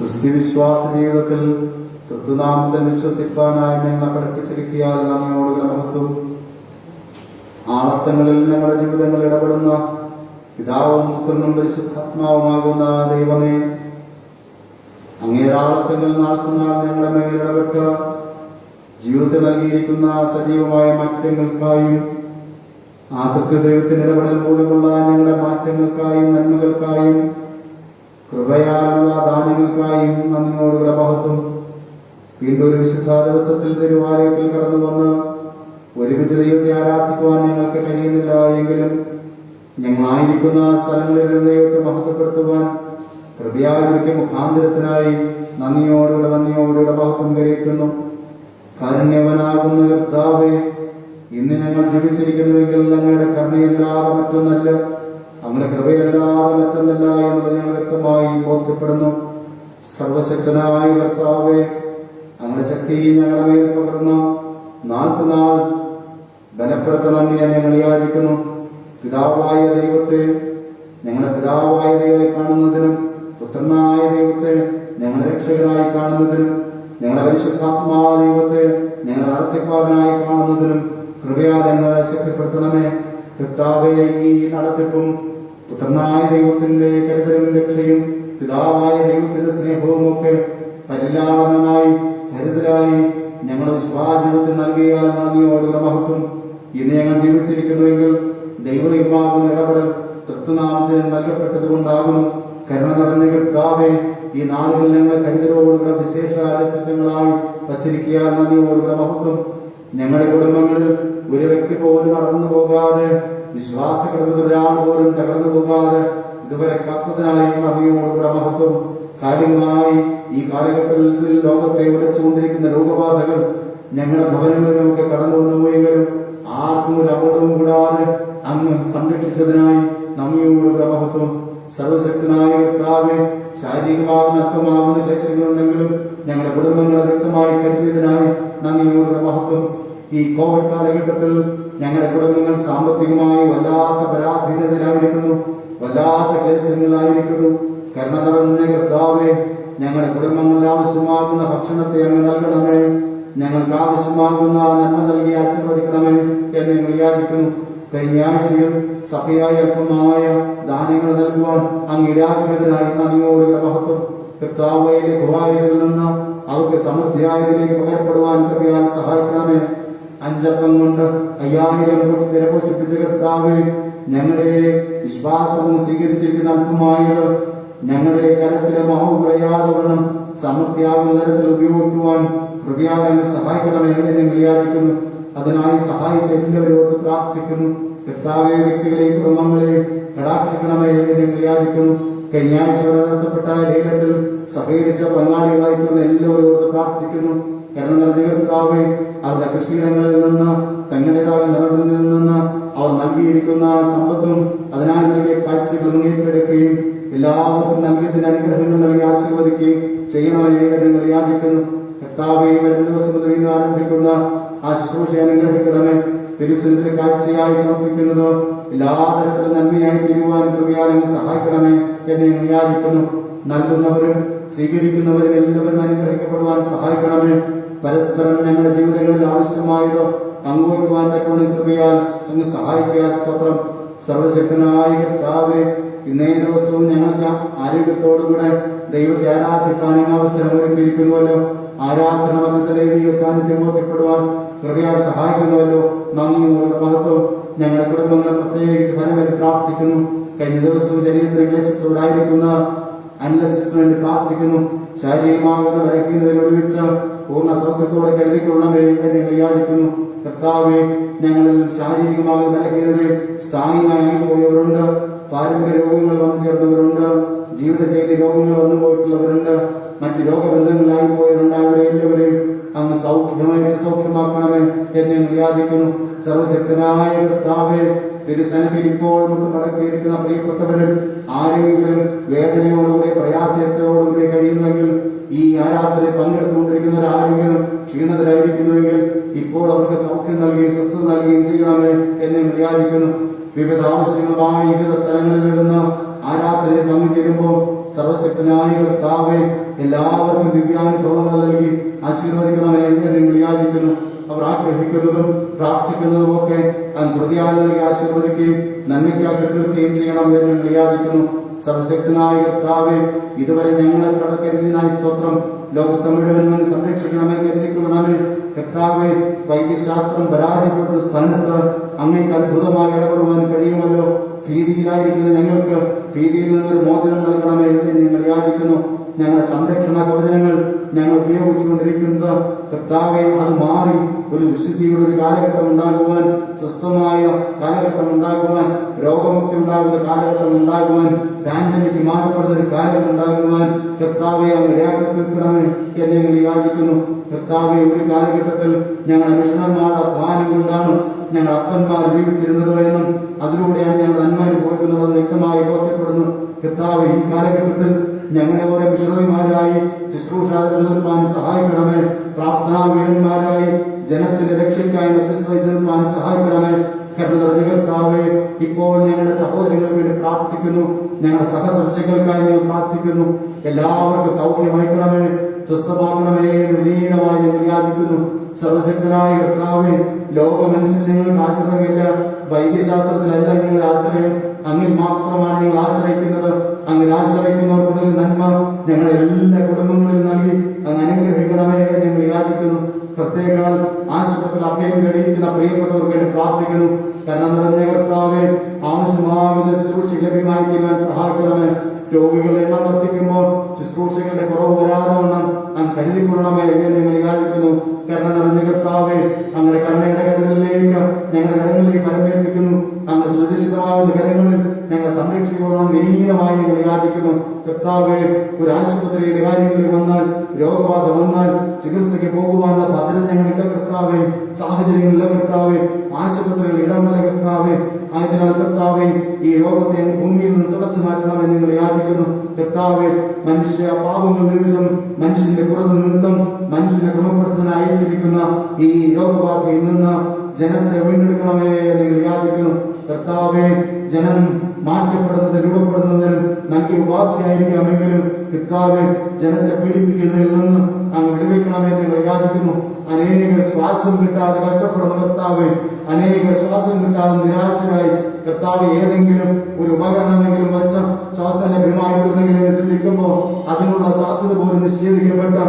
ക്രിസ്ത്യ വിശ്വാസ ജീവിതത്തിൽ തൃത്വനാമത്തിൽ വിശ്വസിക്കാനായി ഞങ്ങളെ പഠിപ്പിച്ചിരിക്കാൻ നമ്മയോടുള്ള മഹത്വം. ആളത്തങ്ങളിൽ ഞങ്ങളുടെ ജീവിതങ്ങൾ ഇടപെടുന്ന പിതാവും പുത്രനും പരിശുദ്ധാത്മാവുമാകുന്ന ദൈവമേ, അങ്ങയുടെ ആളത്തങ്ങൾ നാൾക്കുനാൾ ഞങ്ങളുടെ മേൽ ഇടപെട്ട് ജീവിതത്തിൽ നൽകിയിരിക്കുന്ന സജീവമായ മാറ്റങ്ങൾക്കായും ആ ദൈവത്തിന്റെ ഇടപെടൽ മൂലമുള്ള ഞങ്ങളുടെ മാറ്റങ്ങൾക്കായും നന്മകൾക്കായും കൃപയാലുള്ള ദാനങ്ങൾക്കായും നന്ദിയോടുകൂടെ മഹത്വം. വീണ്ടും ഒരു വിശുദ്ധ ദിവസത്തിൽ തിരുവാലയത്തിൽ കടന്നു വന്ന് ഒരുമിച്ച് ദൈവത്തെ ആരാധിക്കുവാൻ ഞങ്ങൾക്ക് കഴിയുന്നില്ല എങ്കിലും ഞങ്ങളായിരിക്കുന്ന സ്ഥലങ്ങളിൽ ദൈവത്തെ മഹത്വപ്പെടുത്തുവാൻ കൃപയായിരിക്കും മുഖാന്തരത്തിനായി നന്ദിയോടുകൂടെ മഹത്വം കരയിക്കുന്നു. കാരുണ്യവനാകുന്ന കർത്താവേ, ഇന്ന് ഞങ്ങൾ ജീവിച്ചിരിക്കുന്നുവെങ്കിൽ ഞങ്ങളുടെ കരുണയല്ലാതെ മറ്റൊന്നല്ല, അങ്ങയുടെ കൃപയല്ലാതെ മറ്റൊന്നല്ല എന്നുള്ളത് ഞങ്ങൾ വ്യക്തമായി ബോധ്യപ്പെടുന്നു. സർവശക്തനായ കർത്താവേ, അങ്ങയുടെ ശക്തി ഞങ്ങളുടെ മേൽ പകർന്ന് നാൾക്കുനാൾ ബലപ്പെടുത്തണമെന്ന് ഞങ്ങൾ യാചിക്കുന്നു. പിതാവായ ദൈവത്തെ ഞങ്ങളുടെ പിതാവായ ദൈവമായി കാണുന്നതിനും പുത്രനായ ദൈവത്തെ ഞങ്ങളുടെ രക്ഷകനായി കാണുന്നതിനും ഞങ്ങളുടെ പരിശുദ്ധാത്മാ ദൈവത്തെ ഞങ്ങളുടെ നടത്തിപ്പാടനായി കാണുന്നതിനും കൃപയാൽ ഞങ്ങളെ ശക്തിപ്പെടുത്തണമേ. കർത്താവേ, ഈ നടത്തിപ്പും പുത്രനായ ദൈവത്തിന്റെ കരുതലും രക്ഷയും പിതാവായ ദൈവത്തിന്റെ സ്നേഹവും ഒക്കെ പരിലാളനമായി കരുതലായി ഞങ്ങളുടെ വിശ്വാസത്തിൽ നൽകിയാൽ നന്ദിയോടുള്ള മഹത്വം. ഇന്ന് ഞങ്ങൾ ജീവിച്ചിരിക്കുന്നുവെങ്കിൽ ദൈവമാകുന്ന ഇടപെടൽ തൃത്വനാമത്തിന് നൽകപ്പെട്ടതുകൊണ്ടാകുന്നു. കരുണ നിറഞ്ഞ കർത്താവേ, ഈ നാളുകളിൽ ഞങ്ങൾ കരുതലോടുള്ള വിശേഷാലങ്ങളായി വച്ചിരിക്കുക നന്ദിയോടുള്ള മഹത്വം. ഞങ്ങളുടെ കുടുംബങ്ങളിൽ ഒരു വ്യക്തി പോലും നടന്നു പോകാതെ, വിശ്വാസകൃത ഒരാൾ പോലും തകർന്നു പോകാതെ ഇതുവരെ കാത്തതിനായി നന്ദിയോടുള്ള മഹത്വം. കാര്യമായി ഈ കാലഘട്ടത്തിൽ ലോകത്തെ ഉലച്ചുകൊണ്ടിരിക്കുന്ന രോഗബാധകൾ ഞങ്ങളുടെ ഭവനങ്ങളിലൊക്കെ കടന്നു വന്നുപോയെങ്കിലും ആർക്കും ഒരു അപകടവും കൂടാതെ അങ്ങ് സംരക്ഷിച്ചതിനായി നന്ദിയോടുള്ള മഹത്വം. സർവശക്തനായ കർത്താവേ, ശാരീരികമാകുന്ന അല്പമാകുന്ന ക്ലേശങ്ങളുണ്ടെങ്കിലും ഞങ്ങളുടെ കുടുംബങ്ങളെ വ്യക്തമായി കരുതിയതിനായി നന്ദിയോടുള്ള മഹത്വം. ഈ കോവിഡ് കാലഘട്ടത്തിൽ ഞങ്ങളുടെ കുടുംബങ്ങൾ സാമ്പത്തികമായി വല്ലാത്ത പരാധീനതയിലായിരിക്കുന്നു, വല്ലാത്ത ക്ലേശങ്ങളായിരിക്കുന്നു. കരുണ നിറഞ്ഞ കർത്താവേ, ഞങ്ങളുടെ കുടുംബങ്ങളിൽ ആവശ്യമാകുന്ന ഭക്ഷണത്തെ അങ്ങ് നൽകണമേ. ഞങ്ങൾക്ക് ആവശ്യമാകുന്ന നന്മ നൽകി ആശീർവദിക്കണമേ എന്ന് ഞങ്ങൾ യാചിക്കുന്നു. കഴിഞ്ഞ ആഴ്ചയിൽ സഭയായി അല്പമായ ദാനങ്ങൾ നൽകുവാൻ അങ്ങ് ഇടാക്കിയതിനായി നന്ദിയോടുള്ള മഹത്വം. കർത്താവയിലെ ഗുഹായിൽ നിന്ന് അവർക്ക് സമൃദ്ധിയായതിലേക്ക് പകരപ്പെടുവാൻ കൃപയാൽ സഹായിക്കണമേ. 5 അപ്പം കൊണ്ട് 5000 പേരെ പോഷിപ്പിച്ച കർത്താവേ, ഞങ്ങളുടെ വിശ്വാസവും സ്വീകരിച്ചിരിക്കുന്ന അല്പമായത് ഞങ്ങളുടെ കരത്തിലെ മഹവും കുറയാതെ വണ്ണം സമൃദ്ധിയാകുന്ന തരത്തിൽ ഉപയോഗിക്കുവാൻ കൃപയാൽ സഹായിക്കണമേ എന്ന് വിചാരിക്കുന്നു. അതിനായി സഹായിച്ച എല്ലാവരോട് പ്രാർത്ഥിക്കുന്നു. കർത്താവെ, വ്യക്തികളെയും കുടുംബങ്ങളെയും കടാക്ഷിക്കണമേ എന്ന് വിചാരിക്കുന്നു. കഴിഞ്ഞ ആഴ്ചയോടെ നടത്തപ്പെട്ട ലേഖനത്തിൽ സഹകരിച്ച പങ്കാളികളായിട്ടുള്ള എല്ലാവരോട് പ്രാർത്ഥിക്കുന്നു. കരുണ നിറഞ്ഞ കർത്താവേ, അവരുടെ കൃഷിയിടങ്ങളിൽ നിന്ന് തങ്ങളുടേതായ നിറവിൽ നിന്ന് അവർ നൽകിയിരിക്കുന്ന സമ്പത്തും അതിനായി നൽകിയ കാഴ്ചകളും ഏറ്റെടുക്കുകയും എല്ലാവർക്കും നൽകിയതിന്റെ അനുഗ്രഹങ്ങൾ നൽകി ആശീർവദിക്കുകയും ചെയ്യണമെന്ന് ഞങ്ങൾ യാചിക്കുന്നു. കർത്താവേ, വരും ദിവസം മുതൽ ആരംഭിക്കുന്ന ആ ശുശ്രൂഷ അനുഗ്രഹിക്കണമേ. തിരുസന്നിധിയിൽ കാഴ്ചയായി സമർപ്പിക്കുന്നത് എല്ലാ തരത്തിലും നന്മയായി തീരുവാൻ കൃപയാൽ സഹായിക്കണമേ എന്ന് ഞങ്ങൾ യാചിക്കുന്നു. നൽകുന്നവരും സ്വീകരിക്കുന്നവരും എല്ലാവരും അനുഗ്രഹിക്കപ്പെടുവാൻ സഹായിക്കണമേ. പരസ്പരം ഞങ്ങളുടെ ജീവിതങ്ങളിൽ ആവശ്യമായത് പങ്കുവയ്ക്കുവാൻ തക്കവണ്ണം കൃപയാൽ അങ്ങ് സഹായിക്കുക. സ്തോത്രം. സർവശക്തനായ കർത്താവേ, ഇന്നേ ദിവസവും ഞങ്ങൾക്ക് ആരോഗ്യത്തോടുകൂടെ ദൈവത്തെ ആരാധിക്കാൻ അവസരം ഒരുക്കിയിരിക്കുന്നുവല്ലോ. ആരാധന വന്നത്തെ ദൈവിക സാന്നിധ്യം ബോധ്യപ്പെടുവാൻ കൃപയാൽ സഹായിക്കുന്നുവല്ലോ. നന്ദിയോടുള്ള മഹത്വം. ഞങ്ങളുടെ കുടുംബങ്ങളെ പ്രത്യേകിച്ച് ഫലമായി പ്രാർത്ഥിക്കുന്നു. കഴിഞ്ഞ ദിവസവും ശരീരത്തിന് ക്ലേശത്തോടായിരിക്കുന്ന അനലസിന് വേണ്ടി പ്രാർത്ഥിക്കുന്നു. ശാരീരികമാകുന്ന വരയ്ക്കുന്നതിനൊടുവിച്ച് പൂർണ്ണ സൗഖ്യത്തോടെ കരുതിക്കൊള്ളണമേ എന്ന് ഞങ്ങൾ യാചിക്കുന്നു. കർത്താവെ, ഞങ്ങളിൽ ശാരീരികമാകുന്ന ബലഹീനത സ്ഥായികമായി പോയവരുണ്ട്, പാരമ്പര്യ രോഗങ്ങൾ വന്നു ചേർന്നവരുണ്ട്, ജീവിതശൈലി രോഗങ്ങൾ വന്നു പോയിട്ടുള്ളവരുണ്ട്, മറ്റ് രോഗബന്ധങ്ങളായി പോയവരുണ്ട്. അവരെ എല്ലാവരെയും അങ്ങ് സൗഖ്യമാക്കണമേ എന്ന് ഞങ്ങൾ യാചിക്കുന്നു. സർവശക്തനായ കർത്താവേ, തിരുസന്നിധിയിൽ ഇപ്പോൾ മടക്കിയിരിക്കുന്ന പ്രിയപ്പെട്ടവരിൽ ആരെങ്കിലും വേദനയോടുകൂടി പ്രയാസത്തോടുകൂടി കഴിയുന്നുവെങ്കിൽ, ഈ ആരാധനയിൽ പങ്കെടുത്തുകൊണ്ടിരിക്കുന്നവരാരെങ്കിലും ക്ഷീണതരായിരിക്കുന്നുവെങ്കിൽ ഇപ്പോൾ അവർക്ക് സൗഖ്യം നൽകുകയും സ്വസ്ഥത നൽകുകയും ചെയ്യണമേ എന്ന് വിചാരിക്കുന്നു. വിവിധ ആവശ്യങ്ങളുമായി വിവിധ സ്ഥലങ്ങളിൽ നിന്ന് ആരാധനയിൽ പങ്കുചേരുമ്പോൾ സർവശക്തനായ കർത്താവേ, എല്ലാവർക്കും ദിവ്യാനുഭവങ്ങൾ നൽകി ആശീർവദിക്കണമേ എന്ന് നിങ്ങൾ യാചിക്കുന്നു. അവർ ആഗ്രഹിക്കുന്നതും പ്രാർത്ഥിക്കുന്നതും ഒക്കെ ഹൃദയാൽ നൽകി ആശീർവദിക്കുകയും നന്മയ്ക്കാക്കി തീർക്കുകയും ചെയ്യണം എന്ന് നിങ്ങൾ യാചിക്കുന്നു. സർവശക്തനായ കർത്താവേ, ഇതുവരെ ഞങ്ങളെ കടക്കരുതിനായി സ്തോത്രം. ലോകത്തെ മുഴുവൻ സംരക്ഷിക്കണമേ, കരുതിക്കൊള്ളണമേ. കർത്താവേ, വൈദ്യശാസ്ത്രം പരാജയപ്പെട്ട സ്ഥാനത്ത് അങ്ങേക്ക് അത്ഭുതമായി ഇടപെടുവാൻ കഴിയുമല്ലോ. ഭീതിയിലായിരിക്കുന്ന ഞങ്ങൾക്ക് ഭീതിയിൽ നിന്നൊരു മോചനം നൽകണമേ എന്ന് ഞങ്ങൾ യാചിക്കുന്നു. ഞങ്ങളുടെ സംരക്ഷണ കവചനങ്ങൾ ഞങ്ങൾ ഉപയോഗിച്ചുകൊണ്ടിരിക്കുന്നത് കർത്താവെ, അത് മാറി ഒരു ദുഃഖിയുടെ ഒരു കാലഘട്ടം ഉണ്ടാകുവാൻ, സ്വസ്ഥമായ കാലഘട്ടം ഉണ്ടാകുവാൻ, രോഗമുക്തി ഉണ്ടാകുന്ന കാലഘട്ടം ഉണ്ടാകുവാൻ, പാൻഡമിക് മാറ്റപ്പെടുന്ന ഒരു കാലഘട്ടം ഉണ്ടാകുവാൻ കർത്താവെ അങ്ങ് ഇടയാക്കി തീർക്കണമേ എന്ന് ഞങ്ങൾ യാചിക്കുന്നു. കർത്താവെ, ഒരു കാലഘട്ടത്തിൽ ഞങ്ങളുടെ മിഷണന്മാരുടെ അധ്വാനം കൊണ്ടാണ് ഞങ്ങൾ അപ്പന്മാർ ജീവിച്ചിരുന്നത് എന്നും അതിലൂടെയാണ് ഞങ്ങൾ നന്മ അനുഭവിക്കുന്നതെന്ന് വ്യക്തമായി ബോധ്യപ്പെടുന്നു. കർത്താവ്, ഈ കാലഘട്ടത്തിൽ ഞങ്ങളെ ഓരോ മിഷണറിമാരായി ശുശ്രൂഷ നിർവഹിക്കാൻ സഹായിക്കണമേ. പ്രാർത്ഥനാ വീരന്മാരായി ജനത്തിന്റെ രക്ഷയ്ക്കായി നിർദ്ദേശിക്കാൻ സഹായിക്കണമേ. കർത്താവേ, ഇപ്പോൾ ഞങ്ങളുടെ സഹോദരങ്ങൾക്ക് വേണ്ടി പ്രാർത്ഥിക്കുന്നു. ഞങ്ങളുടെ സഹസൃഷ്ടികൾക്കായി ഞങ്ങൾ പ്രാർത്ഥിക്കുന്നു. എല്ലാവർക്കും സൗഖ്യമയക്കണമേ, സ്വസ്ഥമാക്കണമേ എന്ന് വിനീതമായി ഞങ്ങൾ യാചിക്കുന്നു. സർവശക്തനായ കർത്താവേ, ലോകമനുഷ്യൻ നിങ്ങൾക്ക് ആശ്രയമില്ല. വൈദ്യശാസ്ത്രത്തിലല്ല നിങ്ങളുടെ ആശ്രയം, അങ്ങിൽ മാത്രമാണ് നിങ്ങൾ ആശ്രയിക്കുന്നത്. അങ്ങനെ ആശ്രയിക്കുന്നവർക്ക് നന്മ ഞങ്ങളുടെ എല്ലാ കുടുംബങ്ങളിലും നൽകി അങ്ങ് അനുഗ്രഹിക്കണമേ എന്ന് ഞങ്ങൾ യാചിക്കുന്നു. പ്രത്യേക ആശുപത്രിയിൽ അഭയം തേടിയിരിക്കുന്ന പ്രിയപ്പെട്ടവർക്ക് വേണ്ടി പ്രാർത്ഥിക്കുന്നു. കാരണം നിറഞ്ഞ കർത്താവേ, ആവശ്യമാകുന്ന ശുശ്രൂഷ ലഭ്യമായി തീരാൻ സഹായിക്കണമേ. രോഗികളുടെ എണ്ണം വർദ്ധിക്കുമ്പോൾ ശുശ്രൂഷകളുടെ കുറവ് വരാതെ വണ്ണം അങ്ങ് കരുതിക്കൊള്ളണമേ എന്ന് ഞങ്ങൾ യാചിക്കുന്നു. കാരണം നിറഞ്ഞ കർത്താവേ, അങ്ങയുടെ കരുണയുടെ കരുതലിലേക്ക് ഞങ്ങളുടെ കരങ്ങളിലേക്ക് പരമേൽപ്പിക്കുന്നു. അങ്ങ് സുരക്ഷിതമാകുന്ന കരങ്ങളിൽ ഞങ്ങൾ സംരക്ഷിക്കണം നീതമായി ഞങ്ങൾ യാചിക്കുന്നു. കർത്താവേ, ഒരു ആശുപത്രിയിലെ കാര്യങ്ങളിൽ വന്നാൽ, രോഗബാധ വന്നാൽ ചികിത്സയ്ക്ക് പോകുവാനുള്ള ഭദ്രത ഞങ്ങളില്ല കർത്താവേ, സാഹചര്യങ്ങളില്ല കർത്താവേ, ആശുപത്രികൾ ഇടമല്ല കർത്താവേ. ആയതിനാൽ കർത്താവേ, ഈ രോഗത്തെ ഭൂമിയിൽ നിന്ന് തുടച്ചു മാറ്റണമെന്ന് ഞങ്ങൾ യാചിക്കുന്നു. കർത്താവേ, മനുഷ്യ പാപങ്ങൾ നിമിഷം മനുഷ്യന്റെ കുറവ് നിമിത്തം മനുഷ്യനെ ക്രമപ്പെടുത്താൻ അയച്ചിരിക്കുന്ന ഈ രോഗബാധയിൽ നിന്ന് ജനത്തെ വീണ്ടെടുക്കണമേ എന്ന് ഞങ്ങൾ യാചിക്കുന്നു. കർത്താവേ, ജനം മാറ്റപ്പെടുന്നതിന് രൂപപ്പെടുന്നതിനും നൽകിയ ഉപാധിയായിരിക്കാമെങ്കിലും കർത്താവേ, ജനത്തെ പീഡിപ്പിക്കുന്നതിൽ നിന്ന് അങ്ങ് വിടുവിക്കണമേ എന്ന് ഞങ്ങൾ യാചിക്കുന്നു. അനേകർ ശ്വാസം കിട്ടാതെ കഷ്ടപ്പെടുന്ന കർത്താവേ, അനേകർ ശ്വാസം കിട്ടാതെ നിരാശരായി കർത്താവ് ഏതെങ്കിലും ഒരു ഉപകരണമെങ്കിലും വച്ച ശ്വാസം ലഭ്യമായി തീർന്നെങ്കിലും ചിന്തിക്കുമ്പോൾ അതിനുള്ള സാധ്യത പോലും നിഷേധിക്കപ്പെട്ട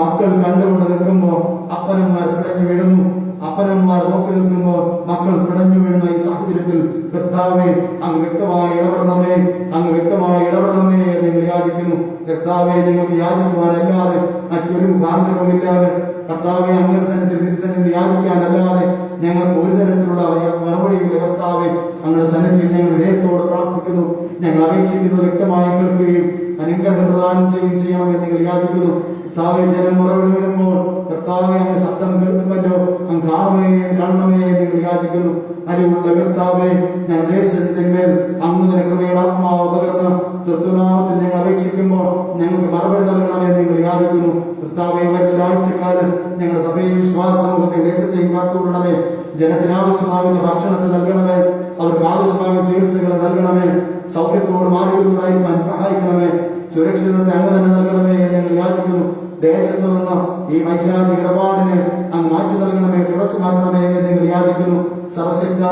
മക്കൾ കണ്ടുകൊണ്ട് നിൽക്കുമ്പോൾ അപ്പനന്മാർ പിടഞ്ഞു വീഴുന്നു. അപ്പനന്മാർ നോക്കി നിൽക്കുമ്പോൾ മക്കൾ പിടഞ്ഞു വീഴുന്ന ഈ സാഹചര്യത്തിൽ കർത്താവെ, അങ്ങ് വ്യക്തമായി ഇടപെടണമേ, അങ്ങ് വ്യക്തമായി ഇടപെടണമേ എന്ന് ഞങ്ങൾ യാചിക്കുന്നു. കർത്താവെ, നിങ്ങൾക്ക് യാചിക്കുവാനല്ലാതെ മറ്റൊരു കാരണവുമില്ലാതെ കർത്താവെ, അങ്ങയുടെ സന്നിധി തിരുസന്നിധി യാചിക്കാനല്ലാതെ ഞങ്ങൾക്ക് ഒരു തരത്തിലുള്ള മറുപടിയില്ല. കർത്താവെ, അങ്ങയുടെ സന്നിധിയിൽ ഞങ്ങൾ ഹൃദയത്തോട് പ്രാർത്ഥിക്കുന്നു. ഞങ്ങൾ അപേക്ഷിക്കുന്നത് വ്യക്തമായി കേൾക്കുകയും അനുഗ്രഹം പ്രദാനം ചെയ്യുകയും ചെയ്യണമെന്ന് ഞങ്ങൾ യാചിക്കുന്നു. കർത്താവെ, ജനം മറുപടി വരുമ്പോൾ കർത്താവെ, അങ്ങ് ശബ്ദം കേൾക്കുമല്ലോ, അങ്ങ് കാണണമേ എന്ന് ഞങ്ങൾ യാചിക്കുന്നു. അറിവുള്ള കർത്താവെ, ഞങ്ങൾ ദേശത്തിന്മേൽ അങ്ങ് തന്നെ കൃപയുടെ ആത്മാവ് പകർന്ന് തൃത്വനാമത്തിൽ ഞങ്ങൾ അപേക്ഷിക്കുമ്പോൾ ഞങ്ങൾക്ക് മറുപടി നൽകണമെന്ന് ഞങ്ങൾ യാചിക്കുന്നു. കർത്താവെ, വരുന്ന ആഴ്ചക്കാലം ഞങ്ങളുടെ സഭയും വിശ്വാസ സമൂഹത്തെ ദേശത്തെയും കാത്തുകൊള്ളണമേ. ജനത്തിന് ആവശ്യമാകുന്ന ഭക്ഷണത്തെ നൽകണമേ, അവർക്ക് ആവശ്യമായ ചികിത്സകൾ നൽകണമേ, സൗഖ്യത്തോടും ആരോഗ്യത്തോടായിരിക്കാൻ സഹായിക്കണമേ, സുരക്ഷിതത്തെ അങ്ങ് തന്നെ നൽകണമേ എന്ന് ഞങ്ങൾ യാചിക്കുന്നു. ദേശത്ത് നിന്ന് ഈ വൈശാചിക ഇടപാടിനെ അങ്ങ് മാറ്റി നൽകണമേ, തുടച്ചു മാറ്റണമേ എന്ന് ഞങ്ങൾ യാചിക്കുന്നു. സർവശക്ത,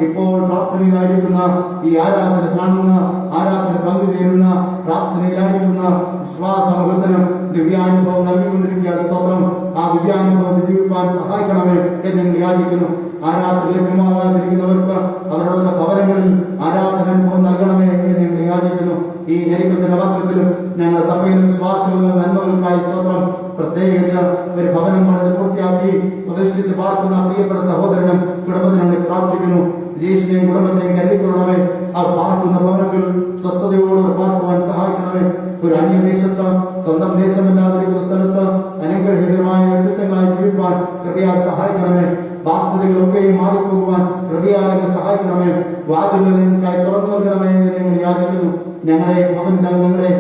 ഇപ്പോൾ പ്രാർത്ഥനയിലായിരിക്കുന്ന ഈ ആരാധന കാണുന്ന, ആരാധന പങ്കുചേരുന്ന, പ്രാർത്ഥനയിലായിരിക്കുന്ന വിശ്വാസ സമൂഹത്തിന് ദിവ്യാനുഭവം നൽകിക്കൊണ്ടിരിക്കുക. സ്തോത്രം. ആ ദിവ്യാനുഭവം ജീവിക്കാൻ സഹായിക്കണമേ എന്ന് ഞങ്ങൾ യാചിക്കുന്നു. ആരാധന ലഭ്യമാകാതിരിക്കുന്നവർക്ക് അവരുടെ ഭവനങ്ങളിൽ ആരാധനാനുഭവം നൽകണമേ എന്ന് ഞങ്ങൾ യാചിക്കുന്നു. ഈ ഞെരുക്കത്തിന്റെ പത്രത്തിലും ഞങ്ങളുടെ സഭയിലും വിശ്വാസങ്ങളിലും നന്മകൾക്കായി സ്തോത്രം. പ്രത്യേകിച്ച് ഒരു ഭവനം പണിത് പൂർത്തിയാക്കി പ്രതിഷ്ഠിച്ച് പാർക്കുന്ന പ്രിയപ്പെട്ട സഹോദരനും കുടുംബത്തിനും പ്രാർത്ഥിക്കുന്നു. ദേശീയയും കുടുംബത്തെയും കരുതിക്കൊള്ളണമേ. അവർ പാർക്കുന്ന ഭവനത്തിൽ സ്വസ്ഥതയോടെ പാർക്കുവാൻ സഹായിക്കണമേ. ഒരു അന്യദേശത്ത് സ്വന്തം ദേശമില്ലാതിരിക്കുന്ന സ്ഥലത്ത് അനുഗ്രഹീതമായ വ്യക്തിത്വങ്ങളായി ജീവിക്കാൻ കൃപയാൽ സഹായിക്കണമേ. ബാധ്യതകളൊക്കെയും മാറിപ്പോകുവാൻ കൃപയാൽ സഹായിക്കണമേ. വാതിലുകൾക്കായി തുറന്നു നൽകണമേ എന്ന് ഞങ്ങൾ യാചിക്കുന്നു. ഞങ്ങളുടെ ഭവനങ്ങളുടെ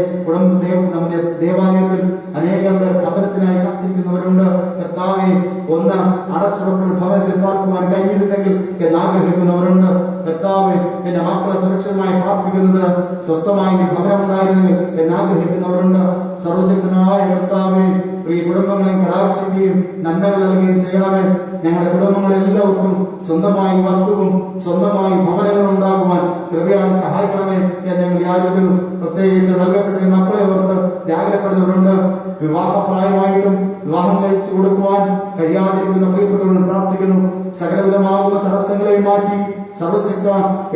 നമ്മുടെ ദേവാലയത്തിൽ അനേകരുടെ ഭവനത്തിനായി കാത്തിരിക്കുന്നവരുണ്ട്. കർത്താവെ, ഒന്ന് അടച്ചുറപ്പുള്ള ഭവനത്തിൽ പാർക്കുവാൻ കഴിഞ്ഞിട്ടുണ്ടെങ്കിൽ എന്നാഗ്രഹിക്കുന്നവരുണ്ട്. കർത്താവെ, എന്റെ മക്കളെ സുരക്ഷിതമായി പ്രാർത്ഥിക്കുന്നത് സ്വസ്ഥമായി ഭവനമുണ്ടായിരുന്നു എന്നാഗ്രഹിക്കുന്നവരുണ്ട്. സർവശക്തനായ കർത്താവേ, പ്രിയ കുടുംബങ്ങളെ കടാക്ഷിക്കുകയും നന്മകൾ നൽകുകയും ചെയ്യണമേ. ഞങ്ങളുടെ കുടുംബങ്ങളെല്ലാവർക്കും സ്വന്തമായി വസ്തുവും സ്വന്തമായി ഭവനങ്ങളും ഉണ്ടാകുവാൻ കൃപയാൽ സഹായിക്കണമേ എന്ന് ഞങ്ങൾ യാചിക്കുന്നു. പ്രത്യേകിച്ച് നൽകപ്പെട്ട മക്കളെ ഓർത്ത് വ്യാകുലപ്പെടുന്നവരുണ്ട്. വിവാഹപ്രായമായിട്ടും വിവാഹം കഴിച്ചു കൊടുക്കുവാൻ കഴിയാതിരിക്കുന്ന പ്രിയപ്പെട്ടവരോട് പ്രാർത്ഥിക്കുന്നു. സകലവിധമാകുന്ന തടസ്സങ്ങളെ മാറ്റി സർവശക്ത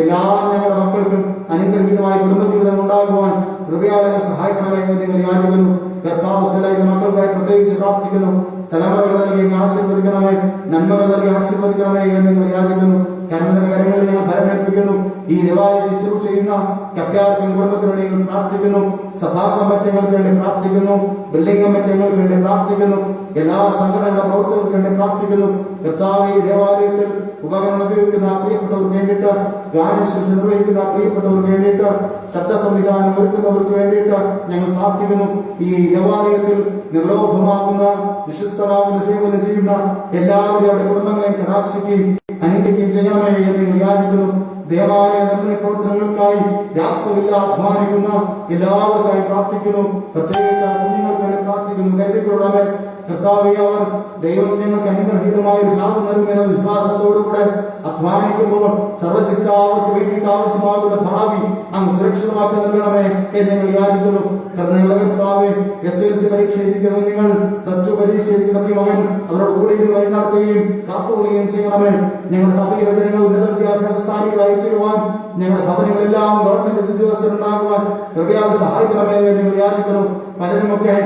എല്ലാ ഞങ്ങളുടെ മക്കൾക്കും അനുഗ്രഹീതമായ കുടുംബജീവിതം ഉണ്ടാകുവാൻ കൃപയാൽ സഹായിക്കണമേ എന്ന് നിങ്ങൾ യാചിക്കുന്നു. കർത്താവ് മക്കൾക്കായി പ്രത്യേകിച്ച് പ്രാർത്ഥിക്കുന്നു. തലമുറകൾ നൽകി ആശീർവദിക്കണമേ, നന്മകൾ നൽകി ആശീർവദിക്കണമേ എന്ന് നിങ്ങൾ യാചിക്കുന്നു. കർമ്മത്തിന്റെ കാര്യങ്ങളിൽ ഞങ്ങൾ ഫലമേൽപ്പിക്കുന്നു. ഈ ദേവാലയത്തിൽ ശുശ്രൂഷ ചെയ്യുന്ന കപ്യാർക്കും കുടുംബത്തിനോട് ഞങ്ങൾ പ്രാർത്ഥിക്കുന്നു. സഭാ കമ്മിറ്റികൾക്ക് വേണ്ടി പ്രാർത്ഥിക്കുന്നു. ബിൽഡിംഗ് കമ്മിറ്റികൾക്ക് വേണ്ടി പ്രാർത്ഥിക്കുന്നു. എല്ലാ സംഘടനകളുടെ പ്രവർത്തകർക്ക് വേണ്ടി പ്രാർത്ഥിക്കുന്നു. കർത്താവ് ഈ ദേവാലയത്തിൽ ഉപകരണം ഉപയോഗിക്കുന്ന പ്രിയപ്പെട്ടവർക്ക് വേണ്ടിയിട്ട്, ഗാനശുശ്രൂഷ നിർവഹിക്കുന്ന പ്രിയപ്പെട്ടവർക്ക് വേണ്ടിയിട്ട്, ശബ്ദ സംവിധാനം ഒരുക്കുന്നവർക്ക് വേണ്ടിയിട്ട് ഞങ്ങൾ പ്രാർത്ഥിക്കുന്നു. ഈ ദേവാലയത്തിൽ നിർലോഭമാകുന്ന വിശ്വസ്തമാകുന്ന സേവനം ചെയ്യുന്ന എല്ലാവരുടെ കുടുംബങ്ങളെയും കടാക്ഷിക്കുകയും അനുഗ്രഹിക്കുകയും ചെയ്യണമേ എന്ന് നിങ്ങൾ യാചിക്കുന്നു. ദേവാലയ നിർമ്മാണ പ്രവർത്തനങ്ങൾക്കായി രാത്രിയില്ല അധ്വാനിക്കുന്ന എല്ലാവർക്കായി പ്രാർത്ഥിക്കുന്നു. പ്രത്യേകിച്ച് കുഞ്ഞുങ്ങൾക്ക് വേണ്ടി പ്രാർത്ഥിക്കുന്നു. കരുതിക്കൊള്ളണമേ കർത്താവേ, അവർ ദൈവം ഞങ്ങൾക്ക് അനുഗ്രഹീതമായ ഒരു ലാഭം നൽകുമെന്ന വിശ്വാസത്തോടുകൂടെ അധ്വാനിക്കുമ്പോൾ സർവശക്ത അവർക്ക് വേണ്ടിയിട്ട് ആവശ്യമാകുന്ന ഭാവി അങ്ങ് സുരക്ഷിതമാക്കി നൽകണമേ എന്ന് ഞങ്ങൾ യാചിക്കുന്നു. കർണയുള്ള കർത്താവേ, SLC പരീക്ഷ എഴുതിക്കുന്ന നിങ്ങൾ, +2 പരീക്ഷ എഴുതിക്കുന്ന മകൻ അവരോട് കൂടി വഴി നടത്തുകയും കാത്തുകൊള്ളുകയും ചെയ്യണമേ. ഞങ്ങളുടെ സഭയിലെ ജനങ്ങൾ ഉന്നത വിദ്യാഭ്യാസ സ്ഥാനികളായി തീരുവാൻ, ഞങ്ങളുടെ ഭവനങ്ങളെല്ലാം ഗവൺമെന്റ് ഉദ്യോഗസ്ഥരുണ്ടാകുവാൻ കൃപയാൽ സഹായിക്കണമേ എന്ന് ഞങ്ങൾ യാചിക്കുന്നു. പലരുമൊക്കെ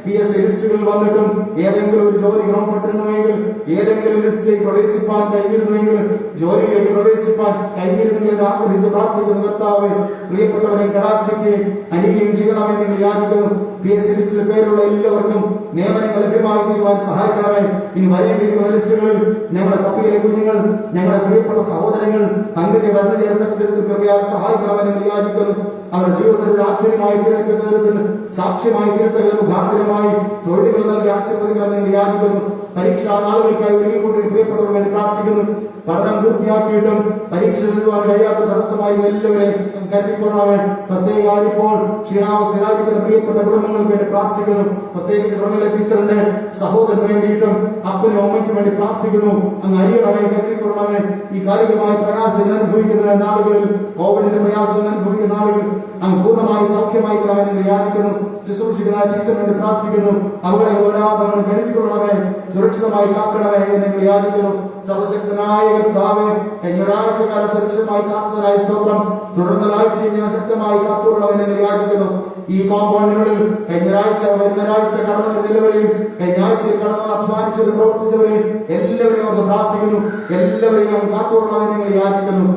PSC ലിസ്റ്റുകളിൽ വന്നിട്ടും ഏതെങ്കിലും ഒരു ജോലി ക്രമപ്പെട്ടിരുന്നുവെങ്കിൽ, ഏതെങ്കിലും ലിസ്റ്റിലേക്ക് പ്രവേശിപ്പാൻ കഴിഞ്ഞിരുന്നുവെങ്കിൽ, ജോലിയിലേക്ക് പ്രവേശിപ്പാൻ കഴിഞ്ഞിരുന്നെങ്കിൽ ആഗ്രഹിച്ച് പ്രാർത്ഥിക്കുന്ന കർത്താവേ, പ്രിയപ്പെട്ടവരെ കടാക്ഷിക്കുകയും അനുകയും ചെയ്യണമെന്ന് നിങ്ങൾ യാചിക്കുന്നു. PSC ലിസ്റ്റിൽ പേരുള്ള എല്ലാവർക്കും നിയമനങ്ങൾ ലഭ്യമായി തീരുവാൻ സഹായിക്കണമേ. ഇനി വരേണ്ടിയിരിക്കുന്ന ലിസ്റ്റുകളിൽ ഞങ്ങളുടെ സഭയിലെ കുഞ്ഞുങ്ങൾ, ഞങ്ങളുടെ പ്രിയപ്പെട്ട സഹോദരങ്ങൾ വന്നു ചേർന്ന കൃപയാൽ സഹായിക്കണമെന്ന് നിങ്ങൾ യാചിക്കുന്നു. അവരുടെ ജീവിതത്തിൽ ആശ്ചര്യമായി തീരത്തക്ക തരത്തിൽ സാക്ഷ്യമായി തീരത്തക്ക മുഖാന്തരമായി തൊഴിലുകൾ നൽകി ആശീർവദിക്കണമെന്ന് നിങ്ങൾ യാചിക്കുന്നു. പരീക്ഷാ നാളുകൾക്കായി ഒരുങ്ങിക്കൊണ്ട് പ്രിയപ്പെട്ടവർ വേണ്ടി പ്രാർത്ഥിക്കുന്നു. പഠനം പൂർത്തിയാക്കിയിട്ടും പരീക്ഷ എഴുതുവാൻ കഴിയാത്ത തടസ്സമായി എല്ലാവരെയും കരുതിക്കൊള്ളണമേ. പ്രത്യേകം ഇപ്പോൾ ക്ഷീണാവസ്ഥയിലായിരിക്കുന്ന പ്രിയപ്പെട്ട കുടുംബങ്ങൾക്ക് വേണ്ടി പ്രാർത്ഥിക്കുന്നു. പ്രത്യേകിച്ച് പ്രമേല ടീച്ചറിന്റെ സഹോദരന് വേണ്ടിയിട്ടും അപ്പനും അമ്മയ്ക്കും വേണ്ടി പ്രാർത്ഥിക്കുന്നു. അങ്ങ് അറിയണമേ, കരുതിക്കൊള്ളണമേ. ഈ കാലികമായ പ്രയാസങ്ങൾ അനുഭവിക്കുന്ന നാളുകളിൽ, കോവിഡിന്റെ പ്രയാസങ്ങൾ അനുഭവിക്കുന്ന നാളുകളിൽ അങ്ങ് പൂർണ്ണമായി സൗഖ്യമായി കൊള്ളാമെന്ന് യാചിക്കുന്നു. ശുശ്രൂഷിക്കുന്ന ടീച്ചറിന് വേണ്ടി പ്രാർത്ഥിക്കുന്നു. അവിടെ ഓരാതങ്ങൾ കരുതിക്കൊള്ളണമേ, സുരക്ഷിതമായി കാക്കണമേ എന്ന് യാചിക്കുന്നു. സർവശക്തനായ കർത്താവേ, കഴിഞ്ഞ ഒരാഴ്ചക്കാലം സുരക്ഷിതമായി കാത്തതിനായി സ്തോത്രം. തുടർന്ന ആഴ്ചയും ഞാൻ ശക്തമായി കാത്തുകൊള്ളണമെന്ന് യാചിക്കുന്നു. ഈ കോമ്പൗണ്ടിനുള്ളിൽ കഴിഞ്ഞ ഒരാഴ്ച, വരുന്ന ഒരാഴ്ച കടന്നു വരുന്ന എല്ലാവരെയും, കഴിഞ്ഞ ആഴ്ചയിൽ കടന്നു അധ്വാനിച്ചവരും പ്രവർത്തിച്ചവരെയും എല്ലാവരെയും അത് പ്രാർത്ഥിക്കുന്നു. എല്ലാവരെയും കാത്തുകൊള്ളണമെന്ന് യാചിക്കുന്നു.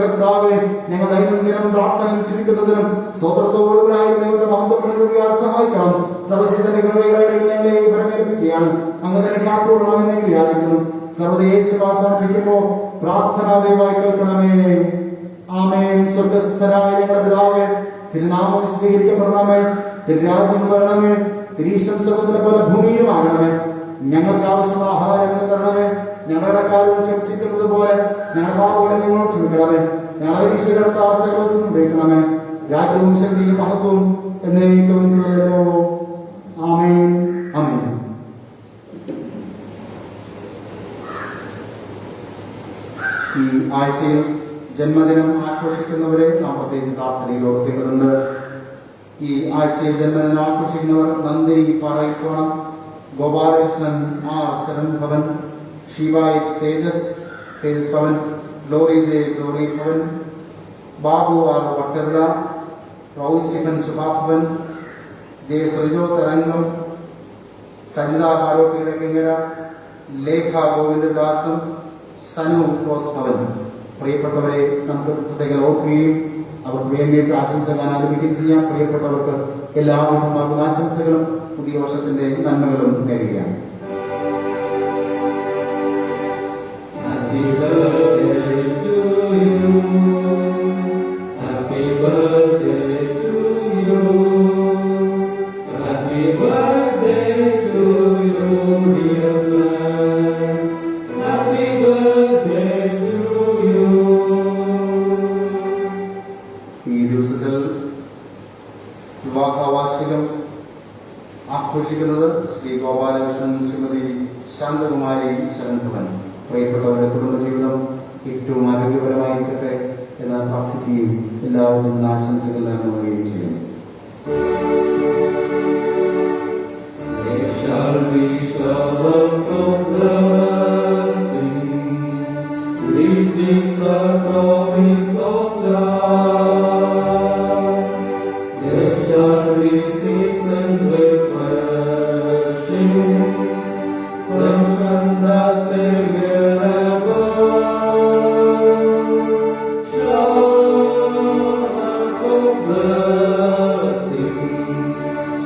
കർത്താവേ, ഞങ്ങൾ ദൈനംദിനം പ്രാർത്ഥന ചുരുക്കുന്നതിനും സ്തോത്രത്തോടുകൂടായി ഞങ്ങളുടെ മഹത്വപ്പെടുകയാൽ സഹായിക്കണം. സർവശക്തന്റെ കൃപയുടെ ഞങ്ങളെ പരമേൽപ്പിക്കുകയാണ്. അങ്ങ് തന്നെ കാത്തുകൊള്ളണമെന്ന് യാചിക്കുന്നു. സർവ്വദേശവാസമർപ്പിക്കുമ്പോ പ്രാർത്ഥന ദയവായി കേൾക്കണമേ. ആമേൻ. സ്വർഗസ്ഥനായ ഞങ്ങളുടെ പിതാവേ, തിരുനാമം വിശദീകരിക്കപ്പെടണമേ. തിരുരാജ്യം വരണമേ. തിരീഷ്ടം സ്വർഗ്ഗത്തിലെ പോലെ ഭൂമിയിലുമാകണമേ. ഞങ്ങൾക്ക് ആവശ്യമുള്ള ആഹാരങ്ങൾ തരണമേ. ഞങ്ങളുടെ കാര്യം ക്ഷമിച്ചിരിക്കുന്നത് പോലെ ഞങ്ങളുടെ പാപങ്ങളെ ഞങ്ങളോട് ക്ഷമിക്കണമേ. ഞങ്ങളെ ഈശ്വരത്തെ ആശ്രയം ഉപയോഗിക്കണമേ. രാജ്യവും ശക്തിയും മഹത്വവും എന്നേക്കുമുള്ളതല്ലോ. ആമേൻ. ആമേൻ. ഈ ആഴ്ചയിൽ ജന്മദിനം ആഘോഷിക്കുന്നവരെ നാം പ്രത്യേകിച്ച് പ്രാർത്ഥനയിൽ ഓർക്കേണ്ടതുണ്ട്. ഈ ആഴ്ചയിൽ ജന്മദിനം ആഘോഷിക്കുന്നവർ നന്ദി Parayikkonam, Gopalakrishnan R. Sharanbhavan, Sheeba H. Thejas Bhavan, Glory J. Glory Bhavan, Babu R. Vattavila, റൌസ് സ്റ്റീഫൻ ശുഭാഭവൻ, J. സുരജോ തരംഗം, സജിത പാലോട്ടിയുടെ കിങ്ങര, ലേഖ ഗോവിന്ദദാസും, സനു ക്ലോസ് ഭവൻ. പ്രിയപ്പെട്ടവരെ നമുക്ക് പ്രത്യേകം ഓർക്കുകയും അവർക്ക് വേണ്ടിയിട്ട് ആശംസകൾ ആരംഭിക്കുകയും ചെയ്യാം. പ്രിയപ്പെട്ടവർക്ക് എല്ലാവിധമാകുന്ന ആശംസകളും പുതിയ വർഷത്തിന്റെ നന്മകളും നേരുകയാണ്. ആഘോഷിക്കുന്നത് ശ്രീ ഗോപാലകൃഷ്ണൻ, ശ്രീമതി ശാന്തകുമാരി ശരൺഭവൻ. പ്രിയപ്പെട്ടവരുടെ കുടുംബജീവിതം ഏറ്റവും ആരോഗ്യപരമായിരിക്കട്ടെ എന്ന് പ്രാർത്ഥിക്കുകയും എല്ലാവരും ആശംസകൾ നൽകുകയും ചെയ്യുന്നു.
There shall be showers of blessing. This is the promise of love. There shall be seasons refreshing, sent from the Savior above. Showers of blessing,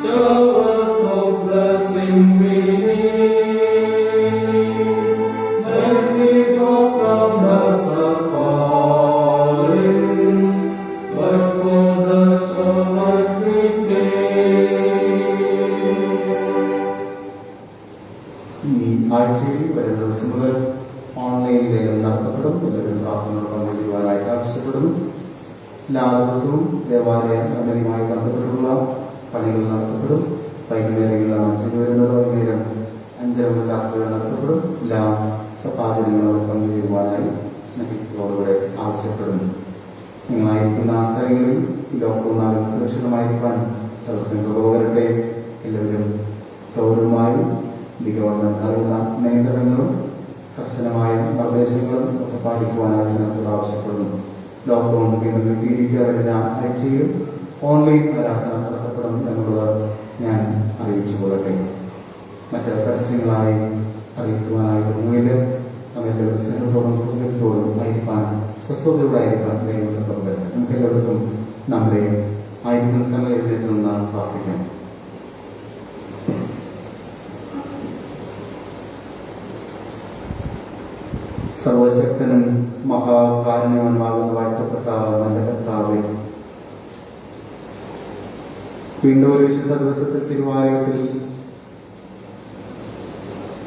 showers of blessing we need. Mercy drops from the sun falling, but for the showers we pay.
ഈ ആഴ്ചയിൽ വരുന്ന ദിവസം മുതൽ ഓൺലൈൻ ലേലം നടത്തപ്പെടും. എല്ലാവരും പ്രാർത്ഥനയോടൊപ്പം ചെയ്യുവാനായിട്ട് ആവശ്യപ്പെടുന്നു. എല്ലാ ദിവസവും ദേവാലയ നഗരവുമായി ബന്ധപ്പെട്ടുള്ള പണികൾ നടത്തപ്പെടും. വൈകുന്നേരങ്ങളിലാണ് ചെയ്തു വരുന്നത്. വൈകുന്നേരം 5:30 മുതൽ രാത്രി നടത്തപ്പെടും. എല്ലാ സഭാചനങ്ങളോട് പങ്കുചേരുവാനായി സ്നേഹിതരോടുകൂടെ ആവശ്യപ്പെടുന്നു. നിങ്ങളായിരിക്കുന്ന ആ സ്ഥലങ്ങളിൽ ഈ ലോക്ക്ഡൌൺ സുരക്ഷിതമായിരിക്കാൻ സർവസ്വം വരട്ടെ. എല്ലാവരും ഗൗരവമായി ഗവൺമെന്റ് അറിയുന്ന നിയന്ത്രണങ്ങളും കർശനമായ നിർദ്ദേശങ്ങളും ഒക്കെ പാലിക്കുവാനായി ജനത്തോട് ആവശ്യപ്പെടുന്നു. ലോക്ക്ഡൌൺ വീണ്ടും നീട്ടിയിരിക്കുക വരുന്ന ആഴ്ചയിൽ ഓൺലൈൻ ആരാധന നടത്തപ്പെടും എന്നുള്ളത് ഞാൻ അറിയിച്ചു കൊള്ളട്ടെ. മറ്റ് പരസ്യങ്ങളായി അറിയിക്കുവാനായിട്ട് മുന്നിൽ നമ്മളെല്ലാവരും സ്നേഹത്തോടും സൗകര്യത്തോടും ആയിരിക്കാൻ സ്വസ്ഥതയോടെ ആയിരിക്കാൻ ദൈവത്തോട് വരട്ടെ. നമുക്ക് എല്ലാവർക്കും നമ്മുടെ ആയിരിക്കുന്ന സ്ഥലം എഴുന്നേറ്റ് നിന്ന് പ്രാർത്ഥിക്കാം. സർവശക്തനും മഹാകാരുണ്യവാനുമാകുന്ന വാഴ്ത്തപ്പെട്ട നല്ല കർത്താവേ, വീണ്ടും ഒരു വിശുദ്ധ ദിവസത്തിൽ തിരുവാലയത്തിൽ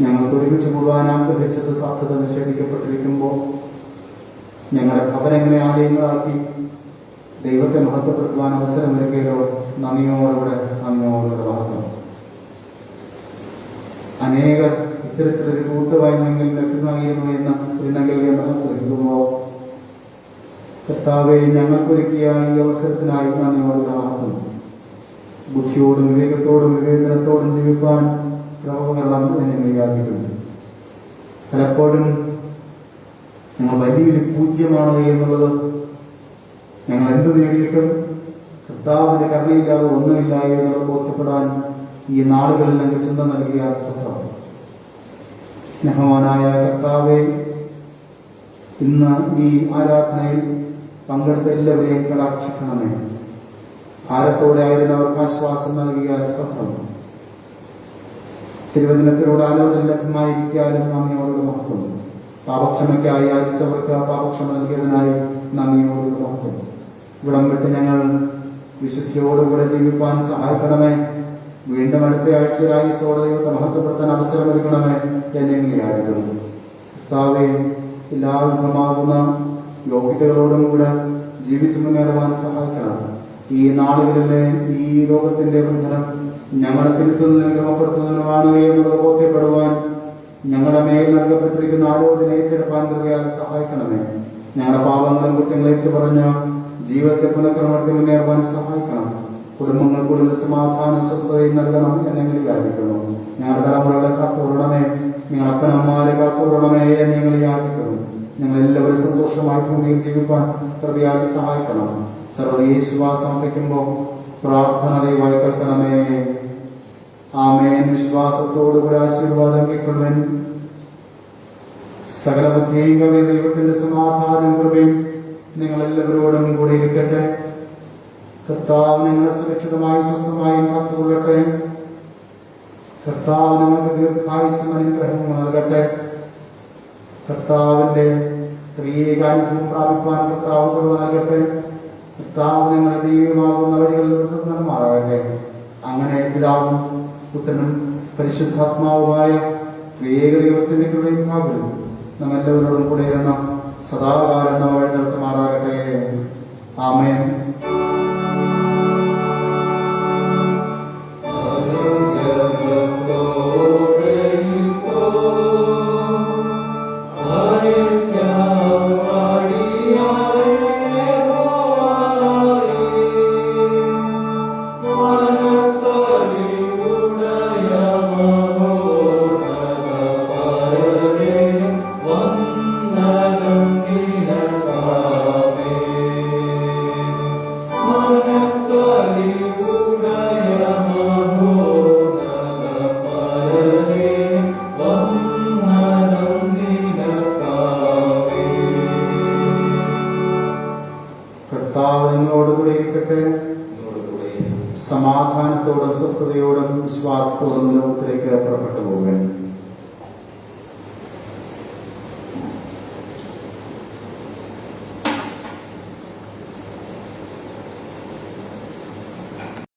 ഞങ്ങൾക്ക് ഒരുമിച്ച് കൂടുവാനാം ലഭിച്ചത് സാധ്യത നിഷേധിക്കപ്പെട്ടിരിക്കുമ്പോൾ ഞങ്ങളുടെ ഭവനങ്ങളെ ആലയങ്ങളാക്കി ദൈവത്തെ മഹത്വപ്പെടുത്തുവാൻ അവസരം ഒരുക്കിയല്ലോ. നന്ദിയോടുകൂടെ മഹത്വം. അനേകർ ഇത്തരത്തിലൊരു കൂട്ടുവായ്മെങ്കിൽ ലഭ്യമായിരുന്നു എന്ന് നൽകുമ്പോൾ കർത്താവെ, ഞങ്ങൾക്കൊരുക്കിയ ഈ അവസരത്തിനായി നന്ദിയോടുകൂടെ മഹത്വം. ബുദ്ധിയോടും വിവേകത്തോടും വിവേചനത്തോടും ജീവിക്കാൻ പ്രഭവകരണം എന്നെ യാചിക്കുന്നു. പലപ്പോഴും ഞങ്ങൾ വലിയൊരു പൂജ്യമാണ് എന്നുള്ളത്, ഞങ്ങൾ എന്ത് നേടിയിട്ടും കർത്താവിന്റെ കരുണയില്ലാതെ ഒന്നുമില്ല എന്നുള്ളത് ബോധ്യപ്പെടാൻ ഈ നാളുകളിൽ ഞങ്ങൾ ചിന്ത നൽകിയ സ്വത്വം. സ്നേഹവാനായ കർത്താവെ, ഇന്ന് ഈ ആരാധനയിൽ പങ്കെടുത്ത എല്ലാവരെയും കടാക്ഷിക്കണമേ. ഭാരത്തോടെ ആയിരുന്നു അവർക്ക് ആശ്വാസം നൽകിയ സ്വത്വം. തിരുവചനത്തിലൂടെ ആലോചന ലഭ്യമായിരിക്കാനും നന്ദിയോടുള്ള മഹത്വം. പാപക്ഷമയ്ക്കായി യാചിച്ചവർക്ക് പാപക്ഷമ നൽകിയതിനായി നന്ദിയോടുള്ള മഹത്വം. ഇവിടം വിട്ട് ഞങ്ങൾ വിശുദ്ധിയോടുകൂടെ ജീവിക്കാൻ സഹായിക്കണമേ. വീണ്ടും അടുത്ത ആഴ്ചയായി ദൈവത്തെ മഹത്വപ്പെടുത്താൻ അവസരം നൽകണമേ എന്നെ യാചിക്കുന്നു. കർത്താവെ, എല്ലാവിധമാകുന്ന യോഗ്യതകളോടും കൂടെ ജീവിച്ചു മുന്നേറുവാൻ സഹായിക്കണം. ഈ നാളുകളിലെ ഈ ലോകത്തിന്റെ ബന്ധനം ഞങ്ങളെ തിരുത്തുന്നതിനും ക്രമപ്പെടുത്തുന്നതിനുമാണ് എന്നുള്ളത് ബോധ്യപ്പെടുവാൻ ഞങ്ങളുടെ മേൽ നൽകപ്പെട്ടിരിക്കുന്ന ആലോചന ഏറ്റെടുപ്പാൻ കൃപയാൽ സഹായിക്കണമേ. ഞങ്ങളുടെ പാപങ്ങളും കുറ്റങ്ങളും ഏറ്റുപറഞ്ഞ് ജീവിതത്തെ പുനഃക്രമത്തിൽ മുന്നേറുവാൻ സഹായിക്കണം. കുടുംബങ്ങൾക്കുള്ളിൽ സമാധാനം സ്വസ്ഥതയും നൽകണം എന്നെങ്കിൽ യാചിക്കുന്നു. ഞങ്ങളുടെ തലമുറകളെ കാത്തുകൊള്ളണമേ. ഞങ്ങൾ അപ്പനമ്മമാരെ കാത്തുകൊള്ളണമേ എന്ന് ഞങ്ങൾ യാചിക്കുന്നു. ഞങ്ങൾ എല്ലാവരും സന്തോഷമായി ഭൂമിയിൽ ജീവിക്കാൻ കൃപയാൽ സഹായിക്കണം. സർവ്വദേശവാസം സമർപ്പിക്കുമ്പോൾ പ്രാർത്ഥന ദയവായി കേൾക്കണമേ. ആമേൻ. വിശ്വാസത്തോടുകൂടെ ആശീർവാദം കേൾക്കുവാൻ സകല ബുദ്ധിയും ദൈവത്തിന്റെ സമാധാനം കൃപയും നിങ്ങളെല്ലാവരോടും കൂടെ ഇരിക്കട്ടെ. കർത്താവ് നിങ്ങളെ സുരക്ഷിതമായി സ്വസ്ഥമായും കാത്തുകൊള്ളട്ടെ. കർത്താവ് നിങ്ങൾക്ക് ദീർഘായുസ്സും അനുഗ്രഹവും നൽകട്ടെ. കർത്താവിന്റെ സ്ത്രീകാനുഭവം പ്രാപിപ്പാൻ കർത്താവ് കൃപ നൽകട്ടെ. കർത്താവ് നിങ്ങളുടെ ദൈവമാകുന്ന വഴികളിൽ മാറട്ടെ. അങ്ങനെ പിതാവും പുത്രനും പരിശുദ്ധാത്മാവുമായ ത്രിയേക ദൈവത്തിന്റെ കൃപയും കാവലും നമ്മെല്ലാവരോടും കൂടെ ഇരുന്ന സദാകാലം നാം വഴി നടത്തുമാറാകട്ടെ. ആമേൻ. സമാധാനത്തോടും സ്വസ്ഥതയോടും വിശ്വാസത്തോടും ലോകത്തിലേക്ക് പുറപ്പെട്ടു പോകണം.